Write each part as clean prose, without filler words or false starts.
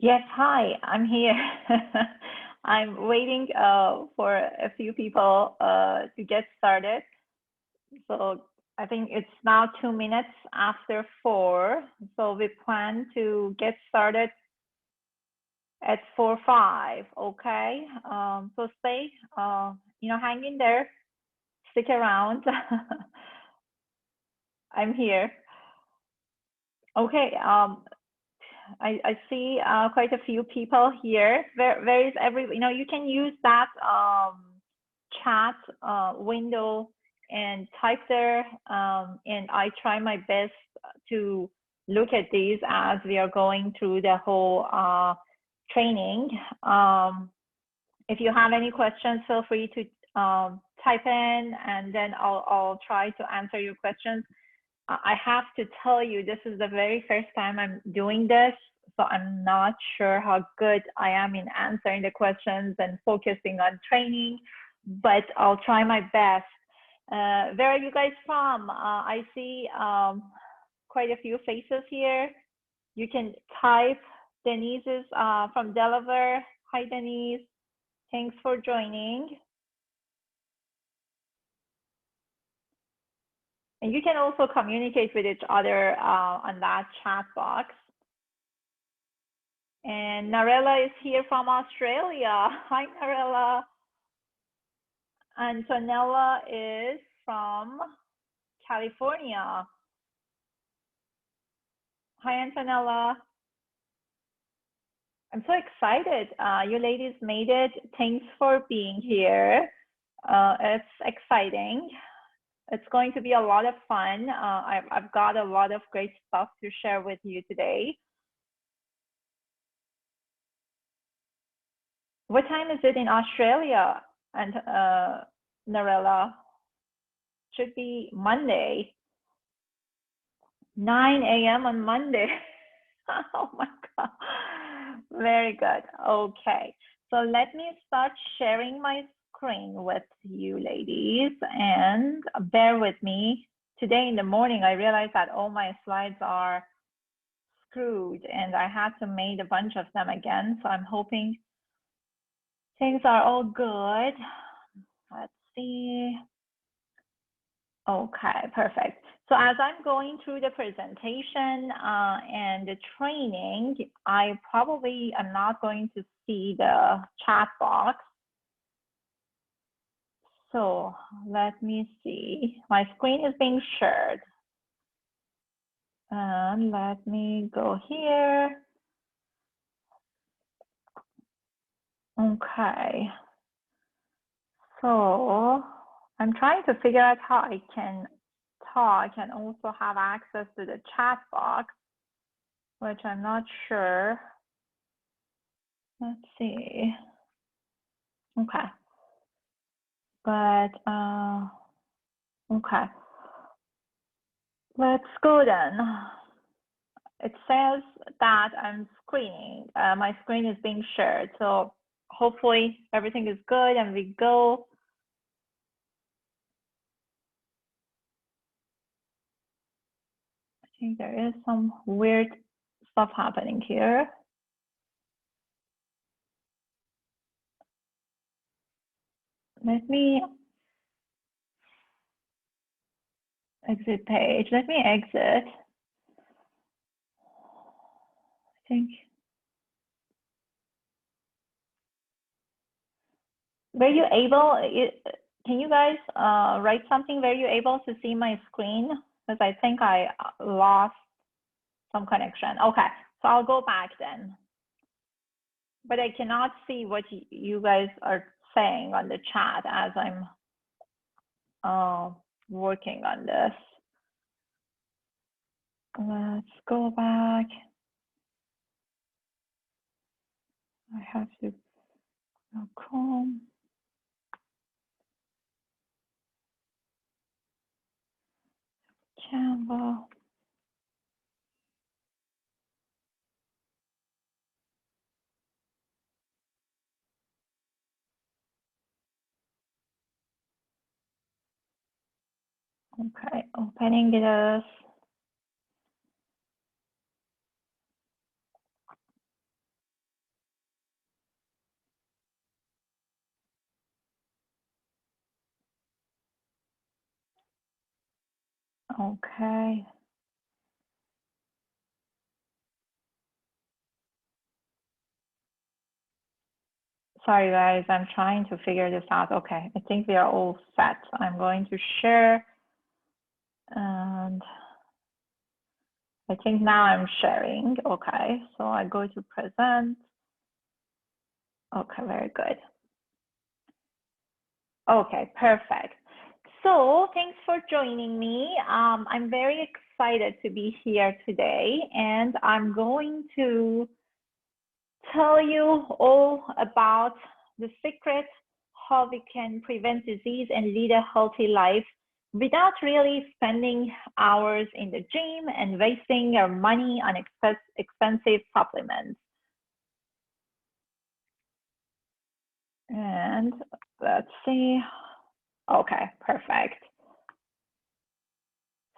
Yes, hi, I'm here. I'm waiting for a few people to get started. So I think it's now 2 minutes after 4. So we plan to get started at 4:05. Okay. So stay, hang in there, stick around. I'm here. Okay. I see quite a few people here. Where is every, you can use that chat window and type there. And I try my best to look at these as we are going through the whole training. If you have any questions, feel free to type in, and then I'll try to answer your questions. I have to tell you, this is the very first time I'm doing this, so I'm not sure how good I am in answering the questions and focusing on training, but I'll try my best. Where are you guys from? I see quite a few faces here. You can type. Denise is from Delaware. Hi, Denise. Thanks for joining. And you can also communicate with each other on that chat box. And Narella is here from Australia. Hi, Narella. Antonella is from California. Hi, Antonella. I'm so excited. You ladies made it. Thanks for being here. It's exciting. It's going to be a lot of fun. I've got a lot of great stuff to share with you today. What time is it in Australia, and Narella? Should be Monday. 9 a.m. on Monday. Oh my God. Very good. Okay. So let me start sharing my screen with you ladies, and bear with me. Today in the morning, I realized that all my slides are screwed and I had to make a bunch of them again. So I'm hoping things are all good. Let's see. Okay, perfect. So as I'm going through the presentation and the training, I probably am not going to see the chat box. So let me see. My screen is being shared. And let me go here. Okay. So I'm trying to figure out how I can talk and also have access to the chat box, which I'm not sure. Let's see. Okay. But okay. Let's go then. It says that I'm screening. My screen is being shared. So hopefully everything is good and we go. I think there is some weird stuff happening here. Let me exit page. Let me exit. I think. Were you able, can you guys write something? Were you able to see my screen? Because I think I lost some connection. Okay, so I'll go back then. But I cannot see what you guys are saying on the chat as I'm working on this. Let's go back. I have to go Chrome. Canva. Okay, opening this. Okay. Sorry, guys, I'm trying to figure this out. Okay, I think we are all set. I'm going to share, and I think now I'm sharing. Okay, so I go to present. Okay, very good. Okay, perfect. So thanks for joining me. I'm very excited to be here today, and I'm going to tell you all about the secret how we can prevent disease and lead a healthy life without really spending hours in the gym and wasting our money on expensive supplements. And let's see. Okay, perfect.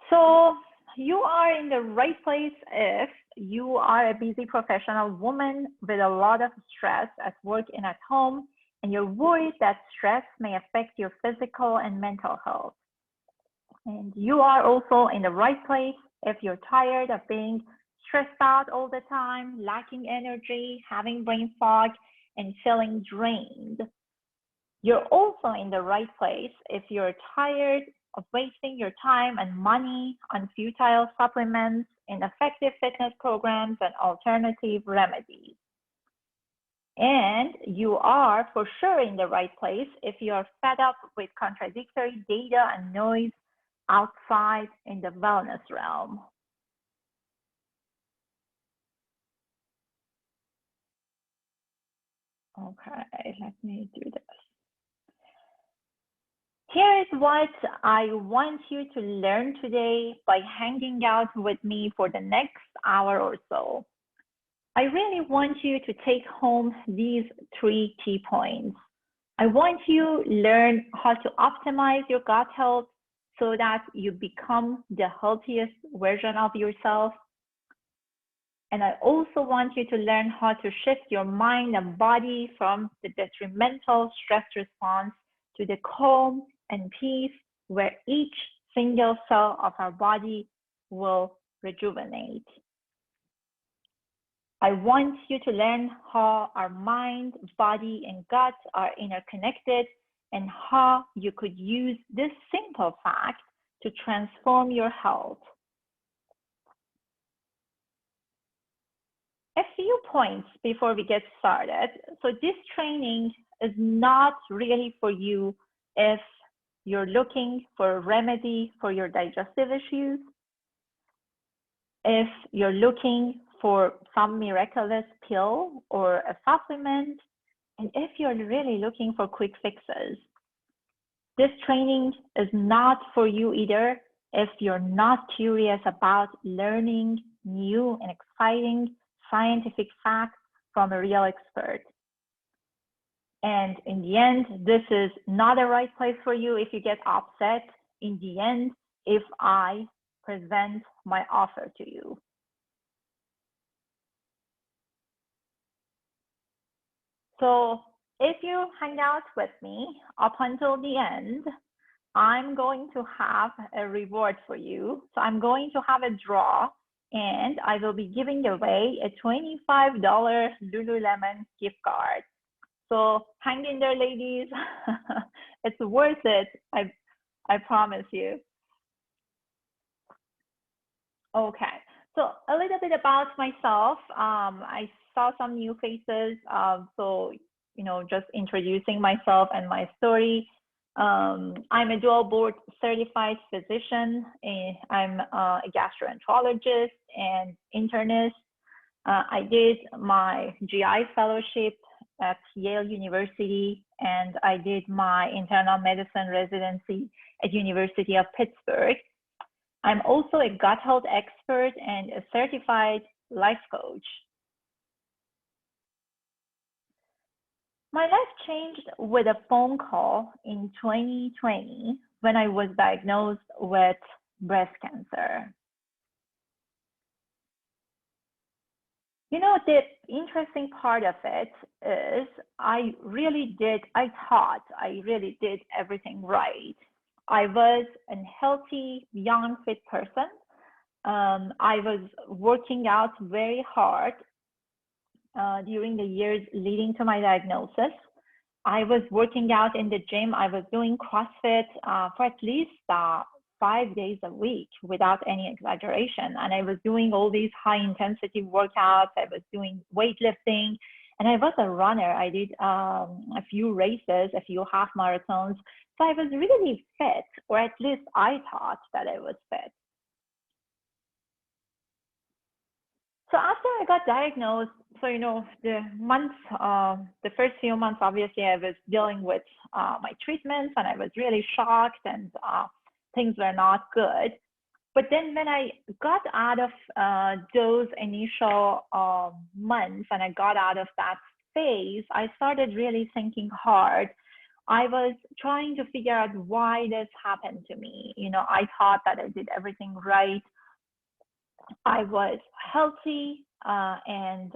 So you are in the right place if you are a busy professional woman with a lot of stress at work and at home, and you're worried that stress may affect your physical and mental health. And you are also in the right place if you're tired of being stressed out all the time, lacking energy, having brain fog, and feeling drained. You're also in the right place if you're tired of wasting your time and money on futile supplements, ineffective fitness programs, and alternative remedies. And you are for sure in the right place if you are fed up with contradictory data and noise outside in the wellness realm. Okay, let me do this. Here is what I want you to learn today by hanging out with me for the next hour or so. I really want you to take home these 3 key points. I want you to learn how to optimize your gut health so that you become the healthiest version of yourself. And I also want you to learn how to shift your mind and body from the detrimental stress response to the calm and peace where each single cell of our body will rejuvenate. I want you to learn how our mind, body, and gut are interconnected and how you could use this simple fact to transform your health. A few points before we get started. So this training is not really for you if you're looking for a remedy for your digestive issues, if you're looking for some miraculous pill or a supplement, and if you're really looking for quick fixes. This training is not for you either if you're not curious about learning new and exciting scientific facts from a real expert. And in the end, this is not the right place for you if you get upset in the end if I present my offer to you. So if you hang out with me up until the end, I'm going to have a reward for you. So I'm going to have a draw and I will be giving away a $25 Lululemon gift card. So hang in there, ladies. It's worth it. I promise you. Okay. So a little bit about myself. I saw some new faces. So, just introducing myself and my story. I'm a dual board certified physician. I'm a gastroenterologist and internist. I did my GI fellowship at Yale University, and I did my internal medicine residency at University of Pittsburgh. I'm also a gut health expert and a certified life coach. My life changed with a phone call in 2020 when I was diagnosed with breast cancer. The interesting part of it is I thought I really did everything right. I was a healthy, young, fit person. I was working out very hard during the years leading to my diagnosis. I was working out in the gym. I was doing CrossFit for at least 5 days a week without any exaggeration. And I was doing all these high intensity workouts. I was doing weightlifting, and I was a runner. I did a few races, a few half marathons. So I was really fit, or at least I thought that I was fit. So after I got diagnosed, so the first few months, obviously I was dealing with my treatments, and I was really shocked, and things were not good. But then when I got out of those initial months, and I got out of that phase, I started really thinking hard. I was trying to figure out why this happened to me. I thought that I did everything right. I was healthy, and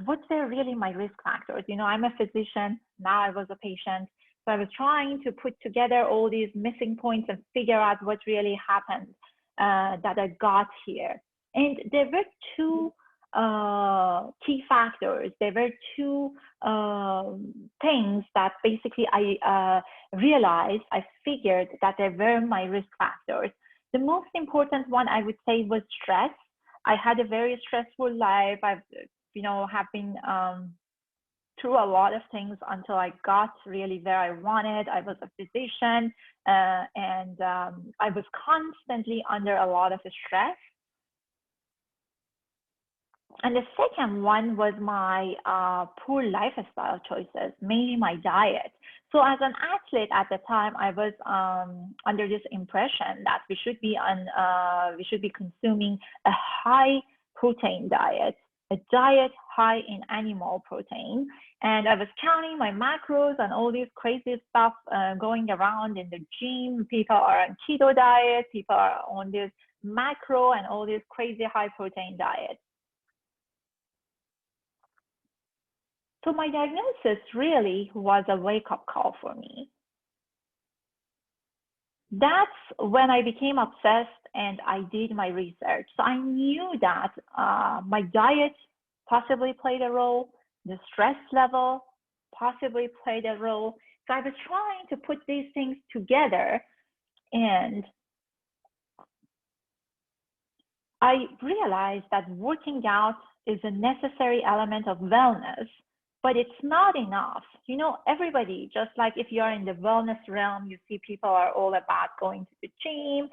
what were really my risk factors? I'm a physician, now I was a patient. So I was trying to put together all these missing points and figure out what really happened that I got here. And there were two key factors. There were two things that basically I realized, I figured that they were my risk factors. The most important one, I would say, was stress. I had a very stressful life. I've have been through a lot of things until I got really where I wanted. I was a physician, and I was constantly under a lot of stress. And the second one was my poor lifestyle choices, mainly my diet. So as an athlete at the time, I was under this impression that we should be consuming a high protein diet, a diet high in animal protein. And I was counting my macros and all this crazy stuff going around in the gym. People are on keto diet, people are on this macro and all these crazy high protein diets. So my diagnosis really was a wake-up call for me. That's when I became obsessed and I did my research. So I knew that my diet possibly played a role, the stress level possibly played a role. So I was trying to put these things together, and I realized that working out is a necessary element of wellness, but it's not enough. Everybody, just like if you're in the wellness realm, you see people are all about going to the gym,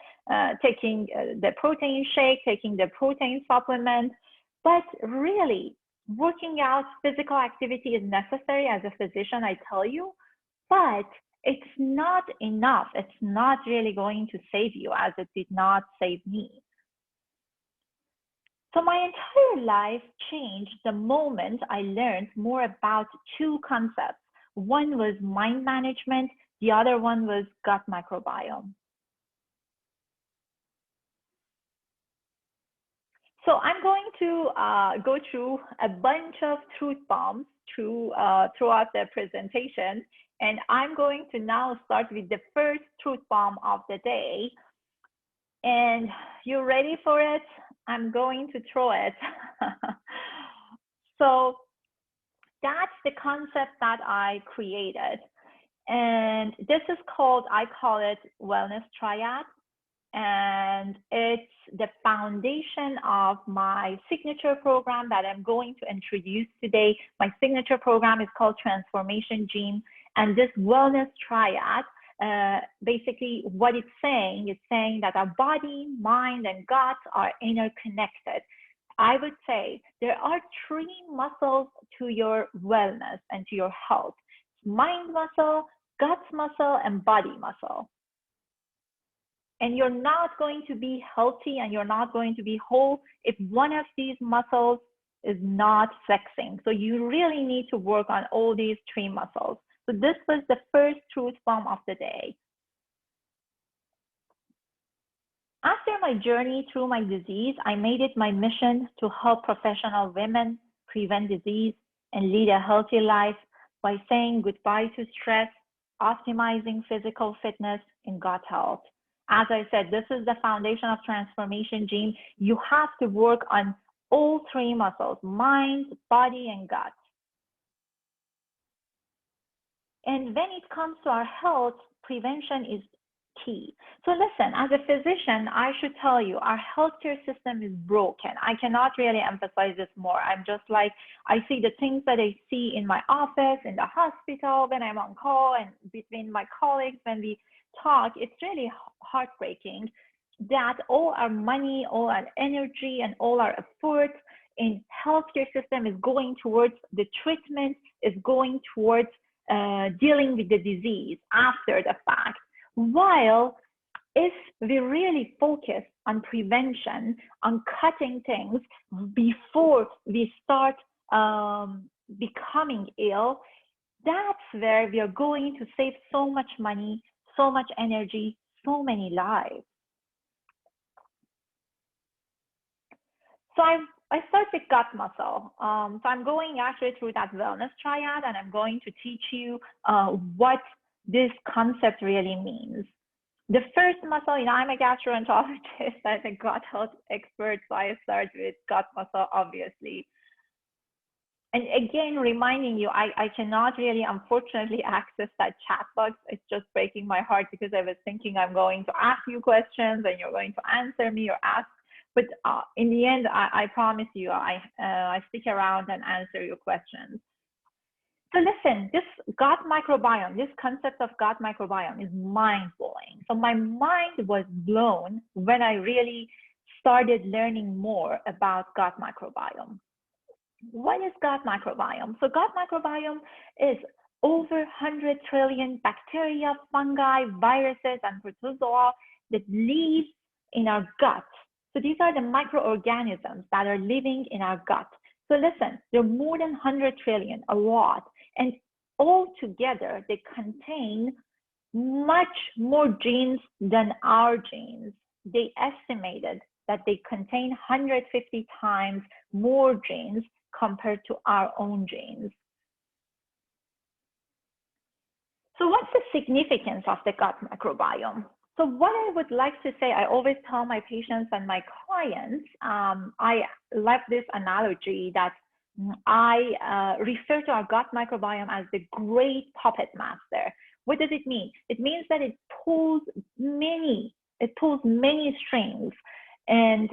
taking the protein shake, taking the protein supplement. But really, working out, physical activity is necessary. As a physician, I tell you, but it's not enough. It's not really going to save you, as it did not save me. So my entire life changed the moment I learned more about two concepts. One was mind management, the other one was gut microbiome. So I'm going to go through a bunch of truth bombs throughout the presentation, and I'm going to now start with the first truth bomb of the day. And you ready for it? I'm going to throw it. So that's the concept that I created. And this is called, I call it Wellness Triad. And it's the foundation of my signature program that I'm going to introduce today. My signature program is called Transformation Gene. And this Wellness Triad, basically what it's saying that our body, mind, and gut are interconnected. I would say there are three muscles to your wellness and to your health: mind muscle, gut muscle, and body muscle. And you're not going to be healthy and you're not going to be whole if one of these muscles is not flexing. So you really need to work on all these three muscles. So this was the first truth bomb of the day. After my journey through my disease, I made it my mission to help professional women prevent disease and lead a healthy life by saying goodbye to stress, optimizing physical fitness, in gut health. As I said, this is the foundation of transformation, Jean. You have to work on all three muscles: mind, body, and gut. And when it comes to our health, prevention is key. So listen, as a physician, I should tell you, our healthcare system is broken. I cannot really emphasize this more. I'm just like, I see the things that I see in my office, in the hospital, when I'm on call, and between my colleagues when we talk. It's really heartbreaking that all our money, all our energy, and all our effort in healthcare system is going towards the treatment, is going towards dealing with the disease after the fact. While if we really focus on prevention, on cutting things before we start becoming ill, that's where we are going to save so much money, so much energy, so many lives. So I start with gut muscle. So I'm going actually through that wellness triad, and I'm going to teach you what this concept really means. The first muscle, I'm a gastroenterologist, I'm a gut health expert, so I start with gut muscle, obviously. And again, reminding you, I cannot really, unfortunately, access that chat box. It's just breaking my heart because I was thinking I'm going to ask you questions and you're going to answer me or ask. But in the end, I promise you, I stick around and answer your questions. So listen, this gut microbiome, this concept of gut microbiome is mind-blowing. So my mind was blown when I really started learning more about gut microbiome. What is gut microbiome? So gut microbiome is over 100 trillion bacteria, fungi, viruses, and protozoa that live in our gut. So these are the microorganisms that are living in our gut. So listen, there are more than 100 trillion, a lot. And all together, they contain much more genes than our genes. They estimated that they contain 150 times more genes compared to our own genes. So what's the significance of the gut microbiome? So what I would like to say, I always tell my patients and my clients, I love this analogy that I refer to our gut microbiome as the great puppet master. What does it mean? It means that it pulls many strings, and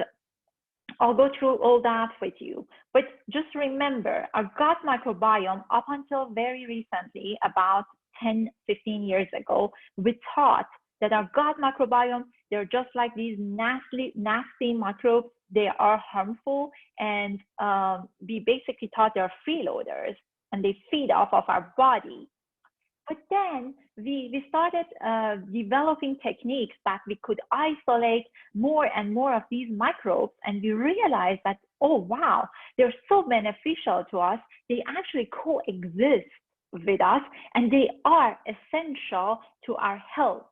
I'll go through all that with you. But just remember, our gut microbiome, up until very recently, about 10, 15 years ago, we thought that our gut microbiome, they're just like these nasty microbes. They are harmful, and we basically thought they're freeloaders and they feed off of our body. But then we started developing techniques that we could isolate more and more of these microbes, and we realized that, oh wow, they're so beneficial to us. They actually coexist with us, and they are essential to our health.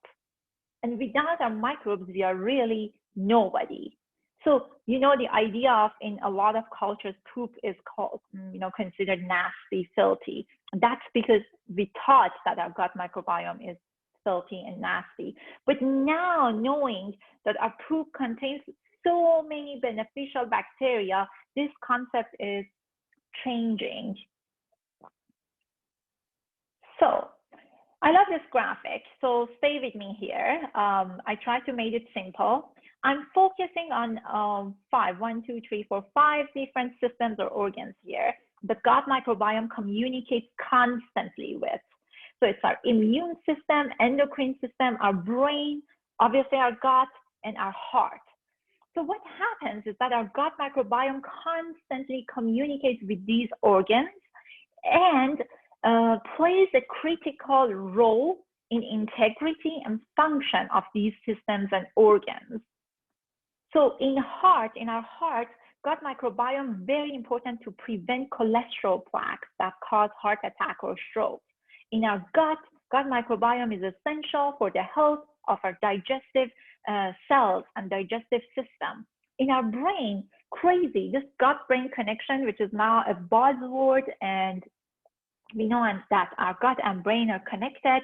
And without our microbes, we are really nobody. So, the idea of, in a lot of cultures, poop is called, considered nasty, filthy. That's because we thought that our gut microbiome is filthy and nasty. But now, knowing that our poop contains so many beneficial bacteria, this concept is changing. So I love this graphic, so stay with me here. I try to make it simple. I'm focusing on five different systems or organs here. The gut microbiome communicates constantly with. So it's our immune system, endocrine system, our brain, obviously our gut, and our heart. So what happens is that our gut microbiome constantly communicates with these organs and plays a critical role in integrity and function of these systems and organs. So in our heart, gut microbiome, very important to prevent cholesterol plaques that cause heart attack or stroke. In our gut microbiome is essential for the health of our digestive cells and digestive system. In our brain, crazy, this gut-brain connection, which is now a buzzword, and we know that our gut and brain are connected.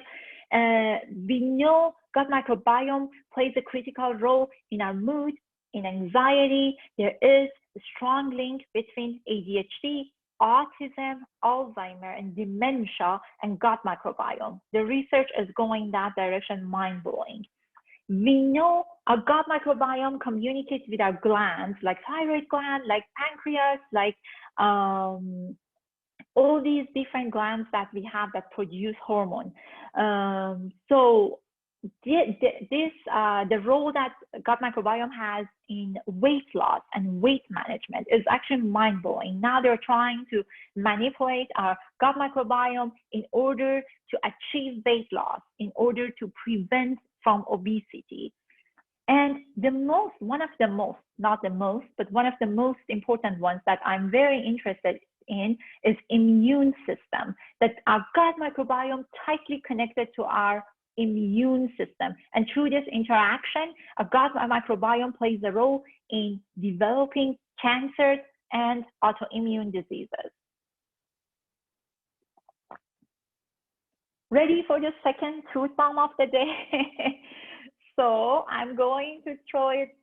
We know gut microbiome plays a critical role in our mood, in anxiety. There is a strong link between ADHD, autism, Alzheimer, and dementia and gut microbiome. The research is going that direction, mind-blowing. We know our gut microbiome communicates with our glands, like thyroid gland, like pancreas, like all these different glands that we have that produce hormone. So the role that gut microbiome has in weight loss and weight management is actually mind-blowing. Now they're trying to manipulate our gut microbiome in order to achieve weight loss, in order to prevent from obesity. And one of the most important ones that I'm very interested in is immune system, that our gut microbiome tightly connected to our immune system. And through this interaction, our gut microbiome plays a role in developing cancers and autoimmune diseases. Ready for the second truth bomb of the day? So I'm going to throw it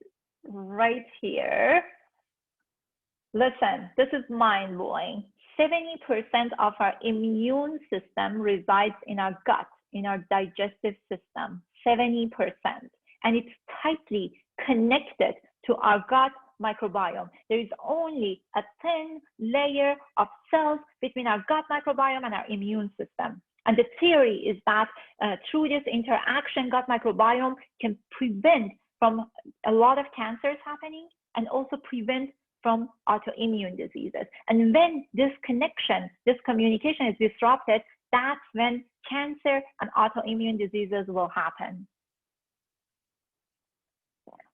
right here. Listen, this is mind-blowing. 70% of our immune system resides in our gut, in our digestive system, 70%. And it's tightly connected to our gut microbiome. There is only a thin layer of cells between our gut microbiome and our immune system. And the theory is that through this interaction, gut microbiome can prevent from a lot of cancers happening and also prevent from autoimmune diseases. And when this connection, this communication is disrupted, that's when cancer and autoimmune diseases will happen.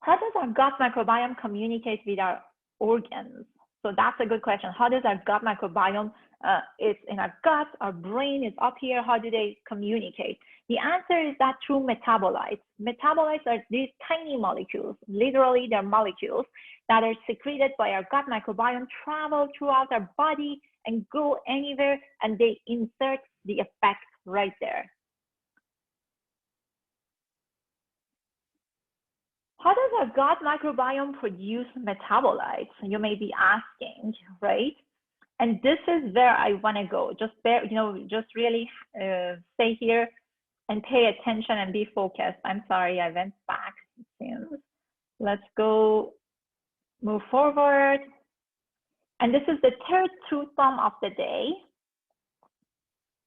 How does our gut microbiome communicate with our organs? So that's a good question. How does our gut microbiome, it's in our gut, our brain is up here, how do they communicate? The answer is that through metabolites. Metabolites are these tiny molecules, literally they're molecules that are secreted by our gut microbiome, travel throughout our body and go anywhere, and they insert the effect right there. How does our gut microbiome produce metabolites? You may be asking, right? And this is where I want to go. Just just really stay here and pay attention and be focused. I'm sorry, I went back. Let's go, move forward. And this is the third truth bomb of the day.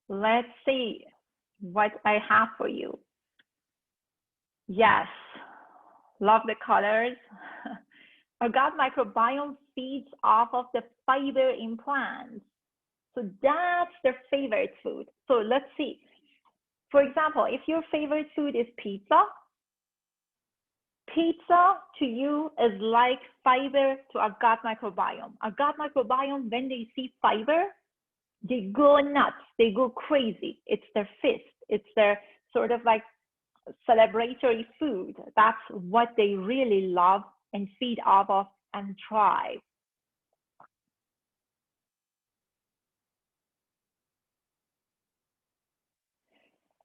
Let's see what I have for you. Yes. Love the colors. Our gut microbiome feeds off of the fiber in plants. So that's their favorite food. So let's see. For example, if your favorite food is pizza, pizza to you is like fiber to our gut microbiome. Our gut microbiome, when they see fiber, they go nuts, they go crazy. It's their fist. It's their sort of like celebratory food. That's what they really love and feed off of and thrive.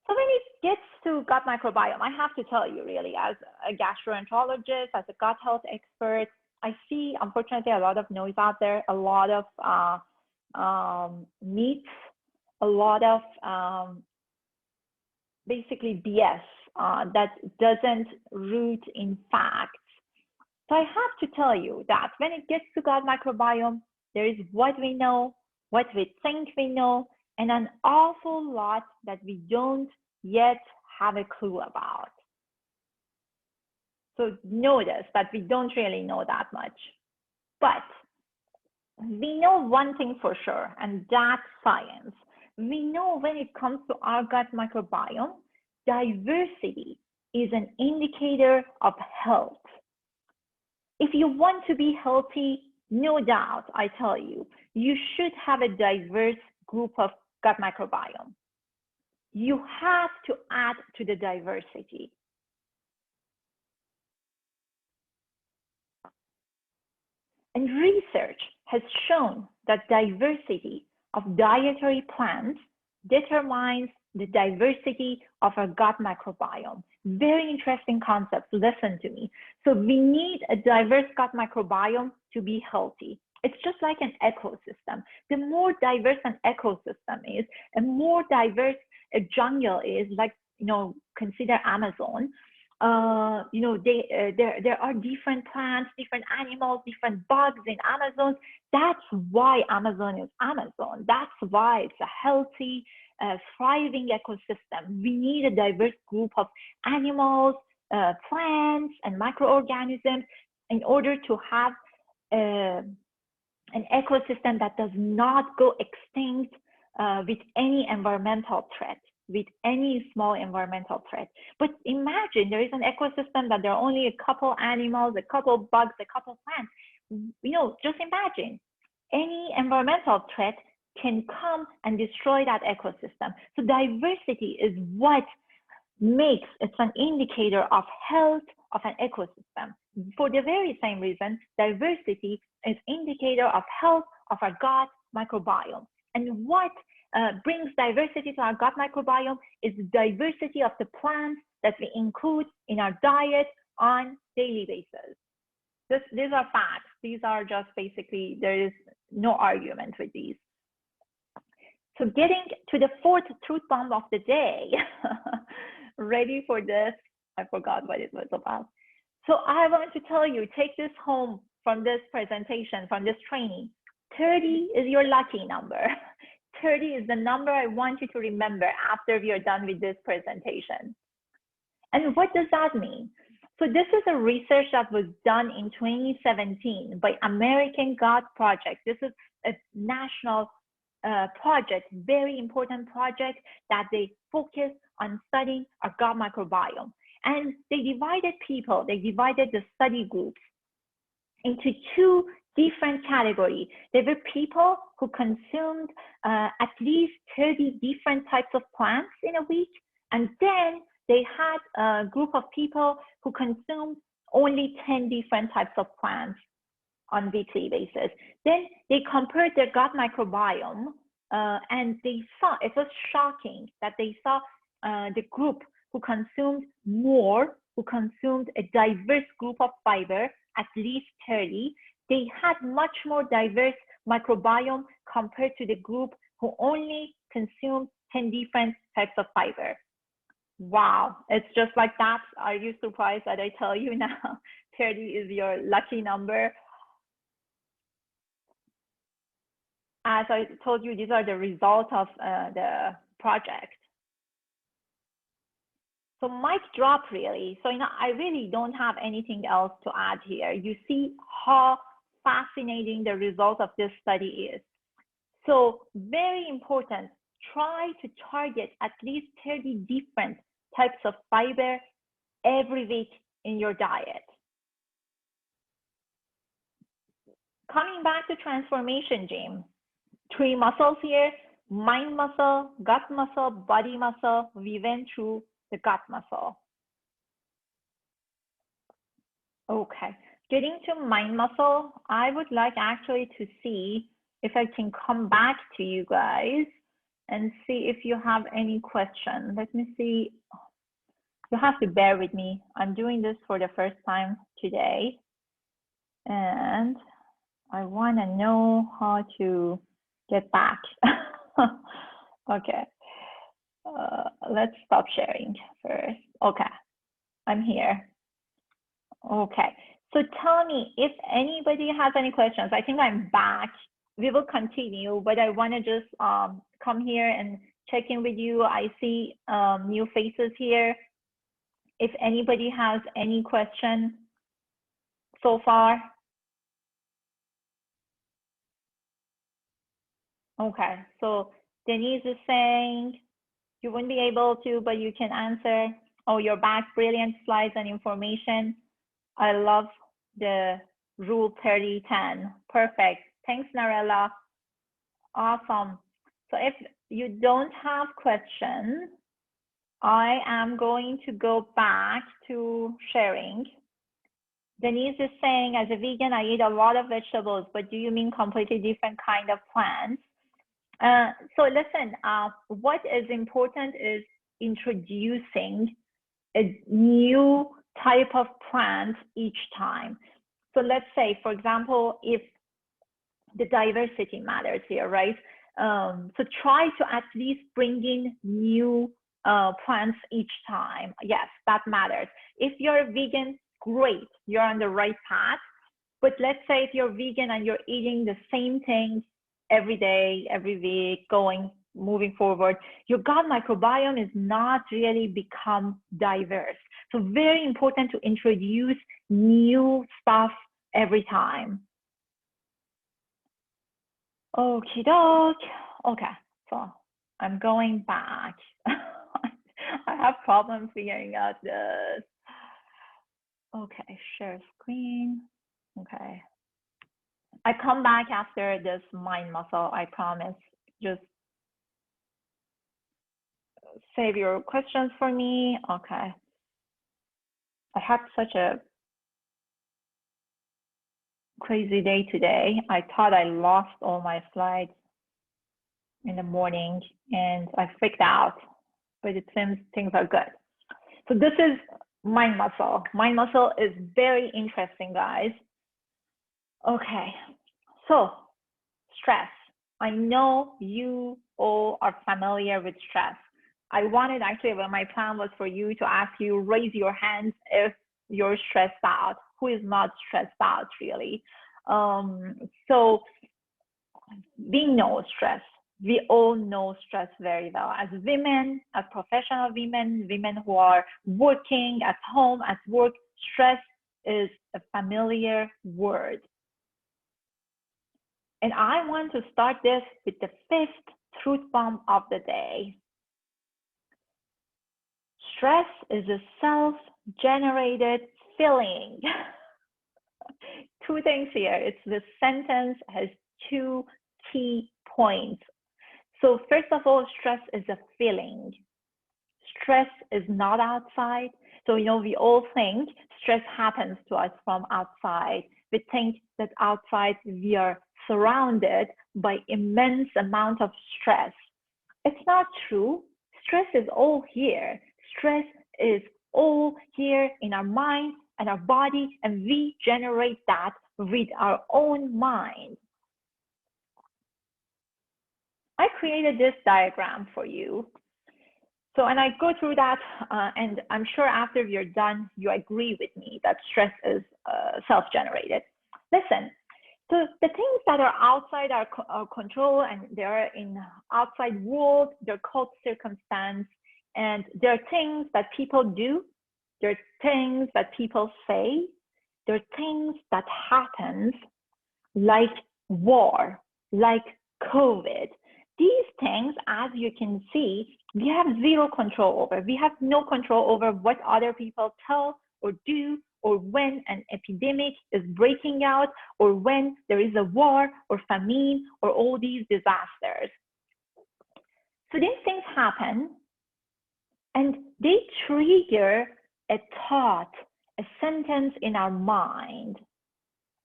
So when it gets to gut microbiome, I have to tell you really, as a gastroenterologist, as a gut health expert, I see, unfortunately, a lot of noise out there, a lot of myths, a lot of basically BS that doesn't root in facts. So I have to tell you that when it gets to gut microbiome, there is what we know, what we think we know, and an awful lot that we don't yet have a clue about. So notice that we don't really know that much. But we know one thing for sure, and that's science. We know when it comes to our gut microbiome, diversity is an indicator of health. If you want to be healthy, no doubt, I tell you, you should have a diverse group of gut microbiome. You have to add to the diversity. And research has shown that diversity of dietary plants determines the diversity of our gut microbiome. Very interesting concept. Listen to me. So we need a diverse gut microbiome to be healthy. It's just like an ecosystem. The more diverse an ecosystem is, a more diverse a jungle is, like, consider Amazon. There are different plants, different animals, different bugs in Amazon. That's why Amazon is Amazon. That's why it's a healthy, thriving ecosystem. We need a diverse group of animals, plants, and microorganisms in order to have an ecosystem that does not go extinct with any environmental threat, with any small environmental threat. But imagine there is an ecosystem that there are only a couple animals, a couple bugs, a couple plants. Just imagine any environmental threat can come and destroy that ecosystem. So diversity is what makes, it's an indicator of health of an ecosystem. For the very same reason, diversity is indicator of health of our gut microbiome. And what brings diversity to our gut microbiome is the diversity of the plants that we include in our diet on daily basis. These are facts. These are just basically, there is no argument with these. So getting to the fourth truth bomb of the day. Ready for this? I forgot what it was about. So I want to tell you, take this home from this presentation, from this training. 30 is your lucky number. 30 is the number I want you to remember after we are done with this presentation. And what does that mean? So this is a research that was done in 2017 by American Gut Project. This is a national project, very important project that they focus on studying our gut microbiome. And they divided the study groups into two different categories. There were people who consumed at least 30 different types of plants in a week. And then they had a group of people who consumed only 10 different types of plants on a weekly basis. Then they compared their gut microbiome and they saw, it was shocking that they saw the group who consumed more, who consumed a diverse group of fiber, at least 30, they had much more diverse microbiome compared to the group who only consumed 10 different types of fiber. Wow, it's just like that. Are you surprised that I tell you now 30 is your lucky number? As I told you, these are the results of the project. So mic drop, really. So I really don't have anything else to add here. You see how fascinating the result of this study is. So very important, try to target at least 30 different types of fiber every week in your diet. Coming back to transformation, Jim, 3 muscles here: mind muscle, gut muscle, body muscle. We went through the gut muscle. Okay, getting to mind muscle, I would like actually to see if I can come back to you guys and see if you have any questions. Let me see. You have to bear with me. I'm doing this for the first time today, and I want to know how to get back. Okay, let's stop sharing first. Okay, I'm here. Okay, so tell me if anybody has any questions. I think I'm back. We will continue, but I want to just come here and check in with you. I see new faces here. If anybody has any question so far. Okay, so Denise is saying you wouldn't be able to, but you can answer. Oh, you're back. Brilliant slides and information. I love the rule 30-10. Perfect. Thanks, Narella. Awesome. So if you don't have questions, I am going to go back to sharing. Denise is saying, as a vegan, I eat a lot of vegetables, but do you mean completely different kind of plants? So listen, what is important is introducing a new type of plant each time. So let's say, for example, if the diversity matters here, right? So try to at least bring in new plants each time. Yes, that matters. If you're vegan, great, you're on the right path. But let's say if you're vegan and you're eating the same things every day, every week, moving forward, your gut microbiome is not really become diverse. So very important to introduce new stuff every time. Okie doke. Okay, so I'm going back. I have problems figuring out this. Okay, share screen. Okay. I come back after this mind muscle, I promise. Just save your questions for me. Okay. I had such a crazy day today. I thought I lost all my slides in the morning and I freaked out, but it seems things are good. So this is mind muscle. Mind muscle is very interesting, guys. Okay, so stress. I know you all are familiar with stress. I wanted actually, well, my plan was for you to ask you, raise your hands if you're stressed out. Who is not stressed out, really? So we know stress. We all know stress very well. As women, as professional women, women who are working at home, at work, stress is a familiar word. And I want to start this with the fifth truth bomb of the day. Stress is a self-generated feeling. Two things here. It's the sentence has two key points. So first of all, stress is a feeling. Stress is not outside. So, we all think stress happens to us from outside. We think that outside we are surrounded by immense amount of stress. It's not true. Stress is all here. Stress is all here in our mind and our body, and we generate that with our own mind. I created this diagram for you. So, and I go through that, and I'm sure after you're done, you agree with me that stress is self-generated. Listen, so the things that are outside our control and they're in outside world, they're called circumstance, and they're things that people do, they're things that people say, they're things that happens like war, like COVID. These things, as you can see, we have zero control over. We have no control over what other people tell or do, or when an epidemic is breaking out, or when there is a war or famine or all these disasters. So these things happen and they trigger a thought, a sentence in our mind.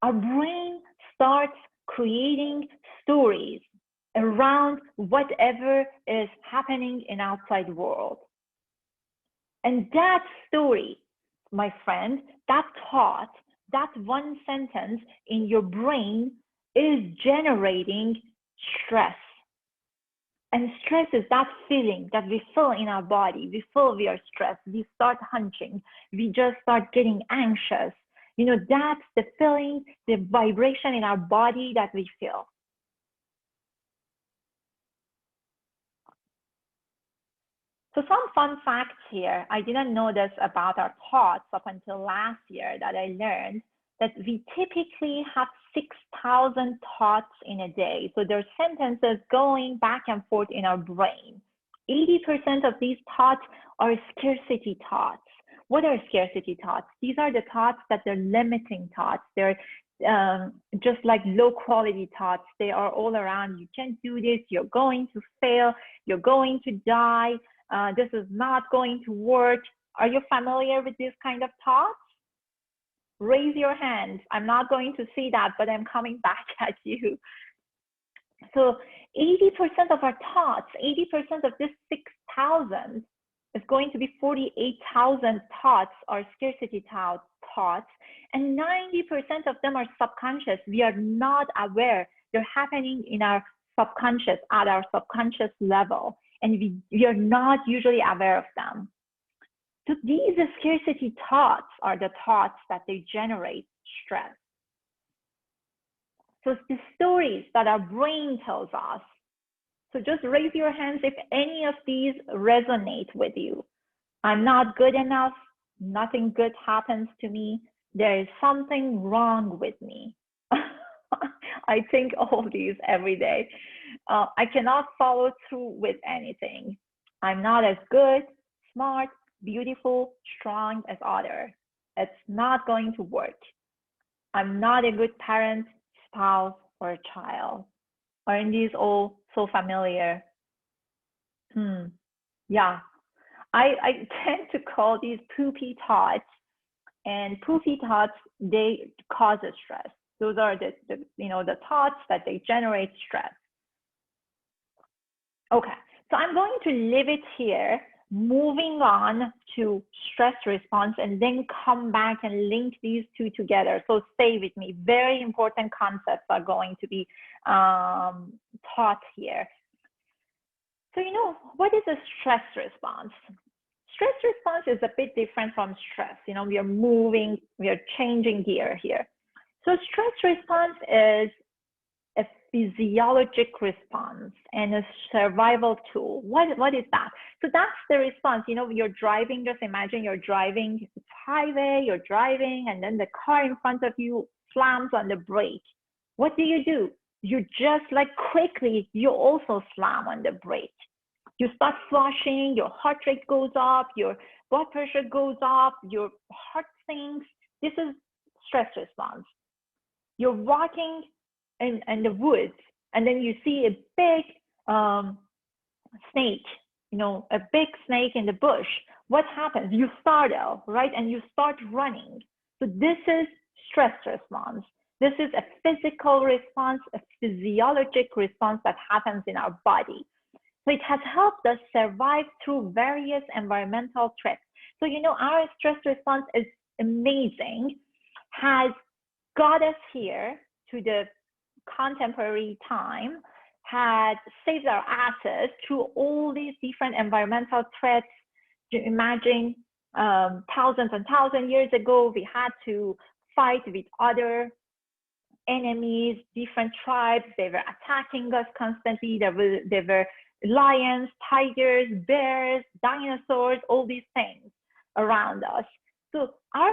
Our brain starts creating stories around whatever is happening in outside world. And that story, my friend, that thought, that one sentence in your brain is generating stress. And stress is that feeling that we feel in our body. We feel we are stressed. We start hunching. We just start getting anxious. That's the feeling, the vibration in our body that we feel. So some fun facts here. I didn't know this about our thoughts up until last year that I learned that we typically have 6,000 thoughts in a day. So there's sentences going back and forth in our brain. 80% of these thoughts are scarcity thoughts. What are scarcity thoughts? These are the thoughts that they're limiting thoughts. They're just like low quality thoughts. They are all around. You can't do this. You're going to fail. You're going to die. This is not going to work. Are you familiar with this kind of thoughts? Raise your hand. I'm not going to see that, but I'm coming back at you. So 80% of our thoughts, 80% of this 6,000 is going to be 48,000 thoughts or scarcity thoughts, and 90% of them are subconscious. We are not aware. They're happening in our subconscious, at our subconscious level, and we are not usually aware of them. So these scarcity thoughts are the thoughts that they generate stress. So it's the stories that our brain tells us. So just raise your hands if any of these resonate with you. I'm not good enough. Nothing good happens to me. There is something wrong with me. I think all these every day. I cannot follow through with anything. I'm not as good, smart, beautiful, strong as others. It's not going to work. I'm not a good parent, spouse, or child. Aren't these all so familiar? Yeah, I tend to call these poopy thoughts, and poopy thoughts, they cause stress. Those are the thoughts that they generate stress. Okay, so I'm going to leave it here, moving on to stress response, and then come back and link these two together. So stay with me. Very important concepts are going to be taught here. So, what is a stress response? Stress response is a bit different from stress. We are changing gear here. So stress response is a physiologic response and a survival tool. What is that? So that's the response. You're driving, just imagine you're driving, it's highway, you're driving, and then the car in front of you slams on the brake. What do? You just quickly, you also slam on the brake. You start flushing, your heart rate goes up, your blood pressure goes up, your heart sinks. This is stress response. You're walking in the woods, and then you see a big snake, a big snake in the bush. What happens? You startle, right? And you start running. So this is stress response. This is a physical response, a physiologic response that happens in our body. So it has helped us survive through various environmental threats. So, our stress response is amazing, has got us here to the contemporary time, had saved our asses through all these different environmental threats. Imagine thousands and thousands of years ago, we had to fight with other enemies, different tribes. They were attacking us constantly. There were lions, tigers, bears, dinosaurs, all these things around us. So our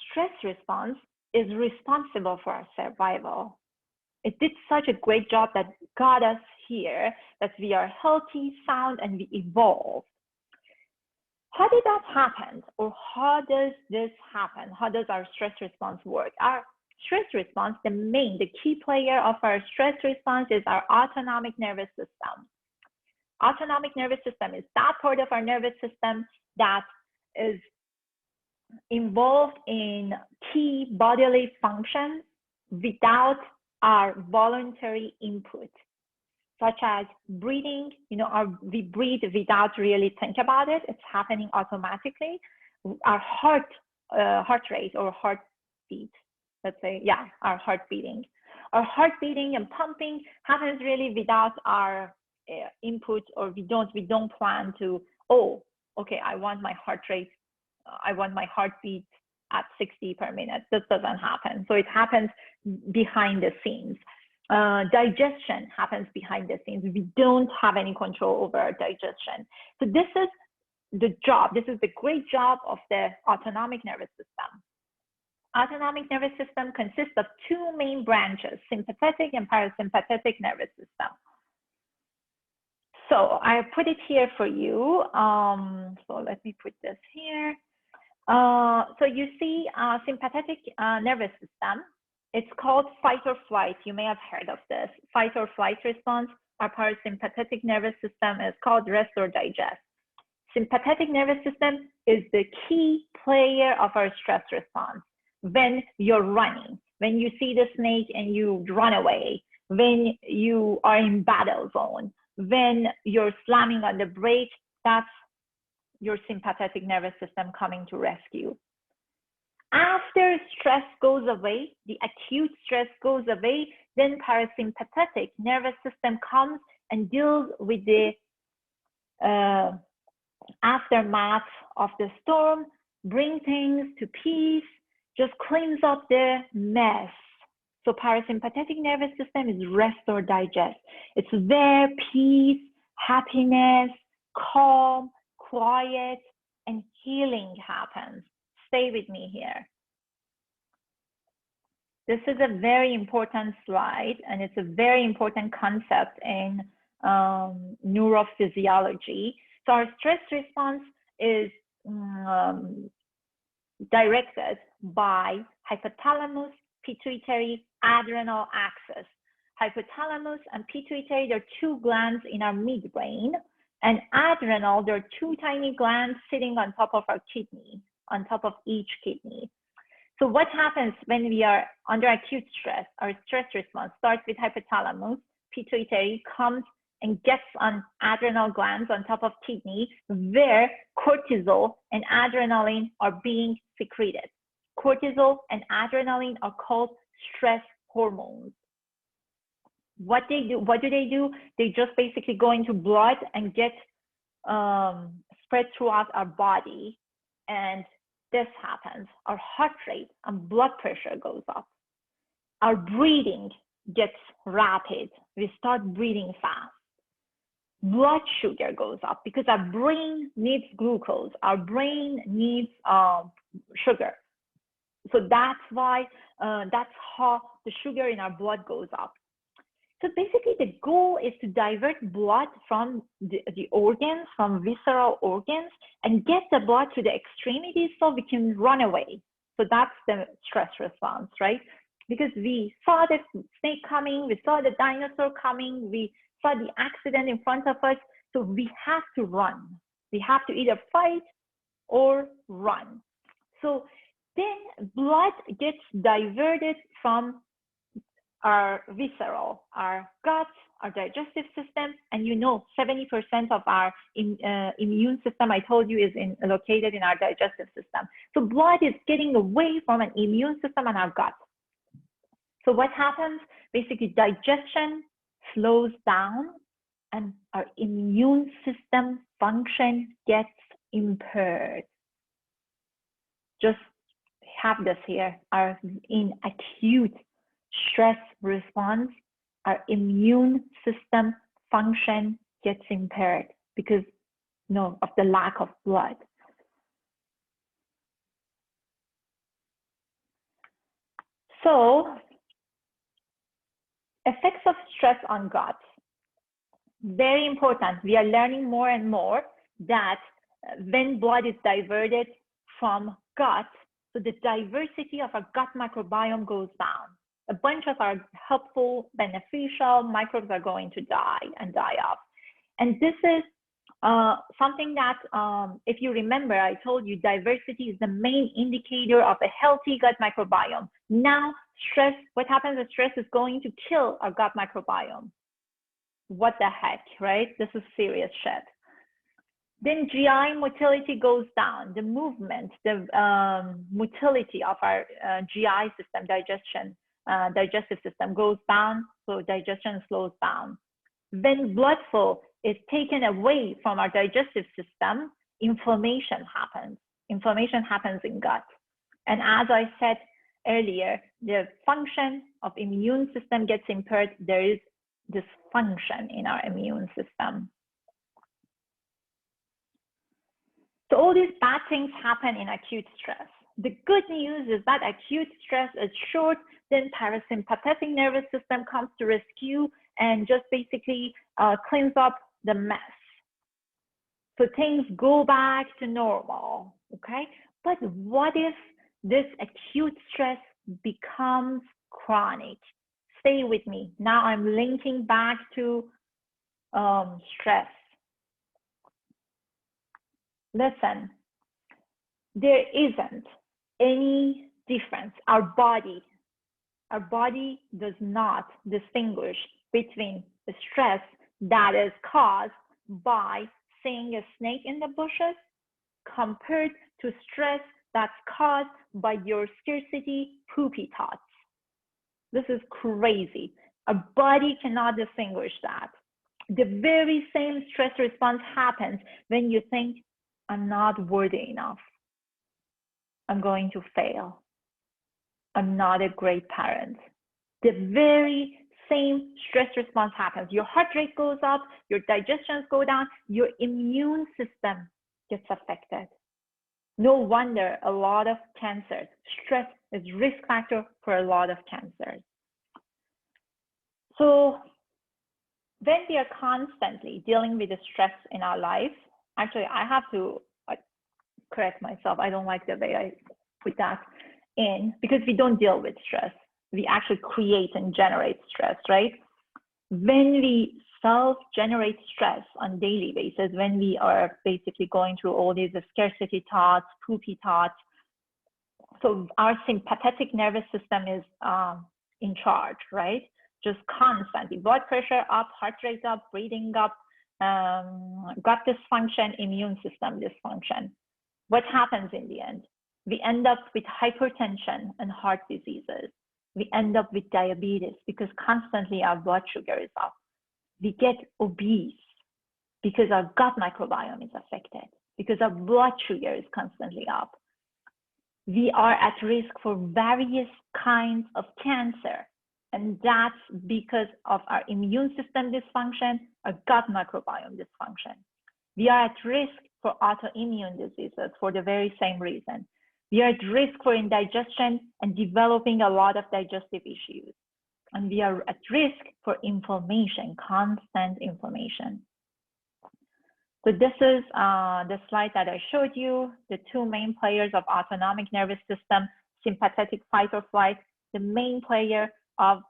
stress response is responsible for our survival. It did such a great job that got us here, that we are healthy, sound, and we evolved. How did that happen? Or how does this happen? How does our stress response work? Our stress response, the key player of our stress response is our autonomic nervous system. Autonomic nervous system is that part of our nervous system that is involved in key bodily functions without our voluntary input, such as breathing. We breathe without really think about it. It's happening automatically. Our heart rate or heartbeat, let's say, our heart beating. Our heart beating and pumping happens really without our input, or we don't plan to, okay, I want my heart rate, I want my heartbeat at 60 per minute. This doesn't happen. So it happens behind the scenes. Digestion happens behind the scenes. We don't have any control over our digestion. So this is the great job of the autonomic nervous system. Autonomic nervous system consists of two main branches, sympathetic and parasympathetic nervous system. So I put it here for you. So let me put this here. So you see sympathetic nervous system. It's called fight or flight. You may have heard of this. Fight or flight response. Our parasympathetic nervous system is called rest or digest. Sympathetic nervous system is the key player of our stress response. When you're running, when you see the snake and you run away, when you are in battle zone, when you're slamming on the brake, that's your sympathetic nervous system coming to rescue. After stress goes away, the acute stress goes away, then parasympathetic nervous system comes and deals with the aftermath of the storm, bring things to peace, just cleans up the mess. So parasympathetic nervous system is rest or digest. It's where peace, happiness, calm, quiet, and healing happens. Stay with me here. This is a very important slide, and it's a very important concept in neurophysiology. So our stress response is directed by hypothalamus, pituitary, adrenal axis. Hypothalamus and pituitary, they're two glands in our midbrain, and adrenal, they're two tiny glands sitting on top of our kidney, on top of each kidney. So what happens when we are under acute stress? Our stress response starts with hypothalamus, pituitary comes and gets on adrenal glands on top of kidney, where cortisol and adrenaline are being secreted. Cortisol and adrenaline are called stress hormones. What do they do? They just basically go into blood and get spread throughout our body, and this happens. Our heart rate and blood pressure goes up. Our breathing gets rapid. We start breathing fast. Blood sugar goes up because our brain needs glucose. Our brain needs sugar. So that's why, that's how the sugar in our blood goes up. So basically the goal is to divert blood from the organs, from visceral organs, and get the blood to the extremities so we can run away. So that's the stress response, right? Because we saw the snake coming, we saw the dinosaur coming, we saw the accident in front of us, so we have to run. We have to either fight or run. So then blood gets diverted from our visceral, our gut, our digestive system, and 70% of our immune system, I told you, is located in our digestive system. So blood is getting away from an immune system and our gut. So what happens? Basically, digestion slows down and our immune system function gets impaired. Just have this here. In acute stress response, our immune system function gets impaired because of the lack of blood. So effects of stress on gut, very important. We are learning more and more that when blood is diverted from gut, so the diversity of our gut microbiome goes down. A bunch of our helpful, beneficial microbes are going to die and die off. And this is something that, if you remember, I told you diversity is the main indicator of a healthy gut microbiome. Now, stress, what happens is stress is going to kill our gut microbiome. What the heck, right? This is serious shit. Then GI motility goes down. The movement, the motility of our GI system, digestive system goes down, so digestion slows down. When blood flow is taken away from our digestive system, inflammation happens. Inflammation happens in gut. And as I said earlier, the function of immune system gets impaired. There is dysfunction in our immune system. So all these bad things happen in acute stress. The good news is that acute stress is short, then parasympathetic nervous system comes to rescue and just basically cleans up the mess. So things go back to normal, okay? But what if this acute stress becomes chronic? Stay with me. Now I'm linking back to stress. Listen, there isn't any difference. Our body does not distinguish between the stress that is caused by seeing a snake in the bushes compared to stress that's caused by your scarcity poopy thoughts. This is crazy. Our body cannot distinguish that. The very same stress response happens when you think, I'm not worthy enough. I'm going to fail. I'm not a great parent. The very same stress response happens. Your heart rate goes up, your digestions go down, your immune system gets affected. No wonder a lot of cancers, stress is risk factor for a lot of cancers. So when we are constantly dealing with the stress in our life, actually I have to correct myself. I don't like the way I put that in, because we don't deal with stress. We actually create and generate stress, right? When we self-generate stress on a daily basis, when we are basically going through all these scarcity thoughts, poopy thoughts, so our sympathetic nervous system is in charge, right? Just constantly, blood pressure up, heart rate up, breathing up, gut dysfunction, immune system dysfunction. What happens in the end? We end up with hypertension and heart diseases. We end up with diabetes because constantly our blood sugar is up. We get obese because our gut microbiome is affected, because our blood sugar is constantly up. We are at risk for various kinds of cancer, and that's because of our immune system dysfunction, our gut microbiome dysfunction. We are at risk for autoimmune diseases for the very same reason. We are at risk for indigestion and developing a lot of digestive issues. And we are at risk for inflammation, constant inflammation. So this is the slide that I showed you, the two main players of autonomic nervous system, sympathetic fight or flight, the main player of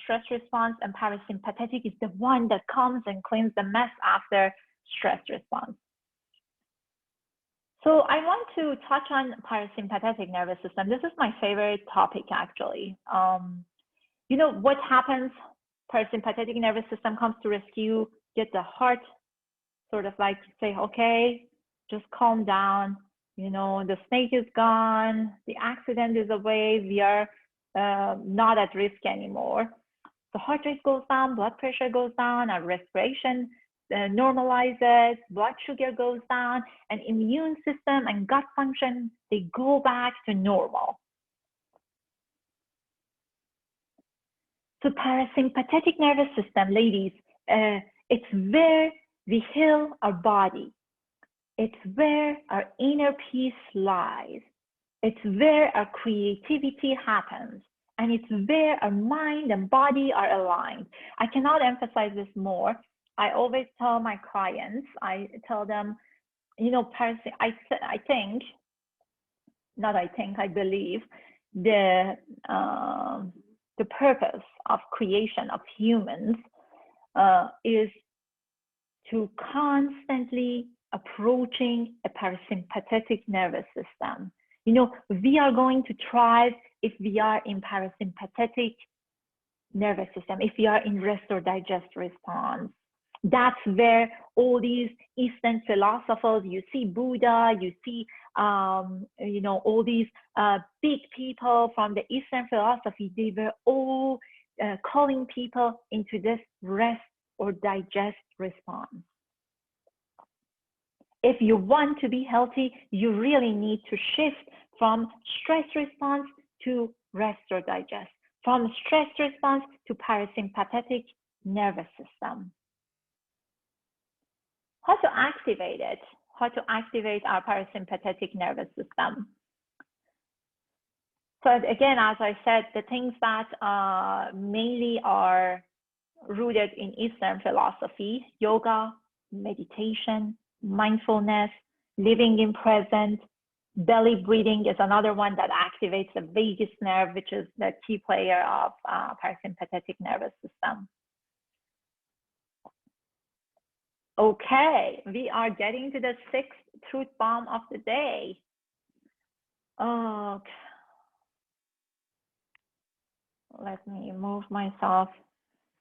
stress response, and parasympathetic is the one that comes and cleans the mess after stress response. So I want to touch on parasympathetic nervous system. This is my favorite topic, actually. You know what happens? Parasympathetic nervous system comes to rescue, get the heart sort of like say, okay, just calm down. You know, the snake is gone, the accident is away, we are not at risk anymore. The heart rate goes down, blood pressure goes down, our respiration normalizes, blood sugar goes down, and immune system and gut function, they go back to normal. So parasympathetic nervous system, ladies, it's where we heal our body. It's where our inner peace lies. It's where our creativity happens. And it's where our mind and body are aligned. I cannot emphasize this more. I always tell my clients, I tell them, you know, I believe the purpose of creation of humans is to constantly approaching a parasympathetic nervous system. You know, we are going to thrive if we are in parasympathetic nervous system, if we are in rest or digest response. That's where all these Eastern philosophers, you see Buddha, you see, you know, all these big people from the Eastern philosophy, they were all calling people into this rest or digest response. If you want to be healthy, you really need to shift from stress response to rest or digest, from stress response to parasympathetic nervous system. How to activate it? How to activate our parasympathetic nervous system? So again, as I said, the things that mainly are rooted in Eastern philosophy, yoga, meditation, mindfulness, living in present, belly breathing is another one that activates the vagus nerve, which is the key player of parasympathetic nervous system. Okay, we are getting to the 6th truth bomb of the day. Okay. Let me move myself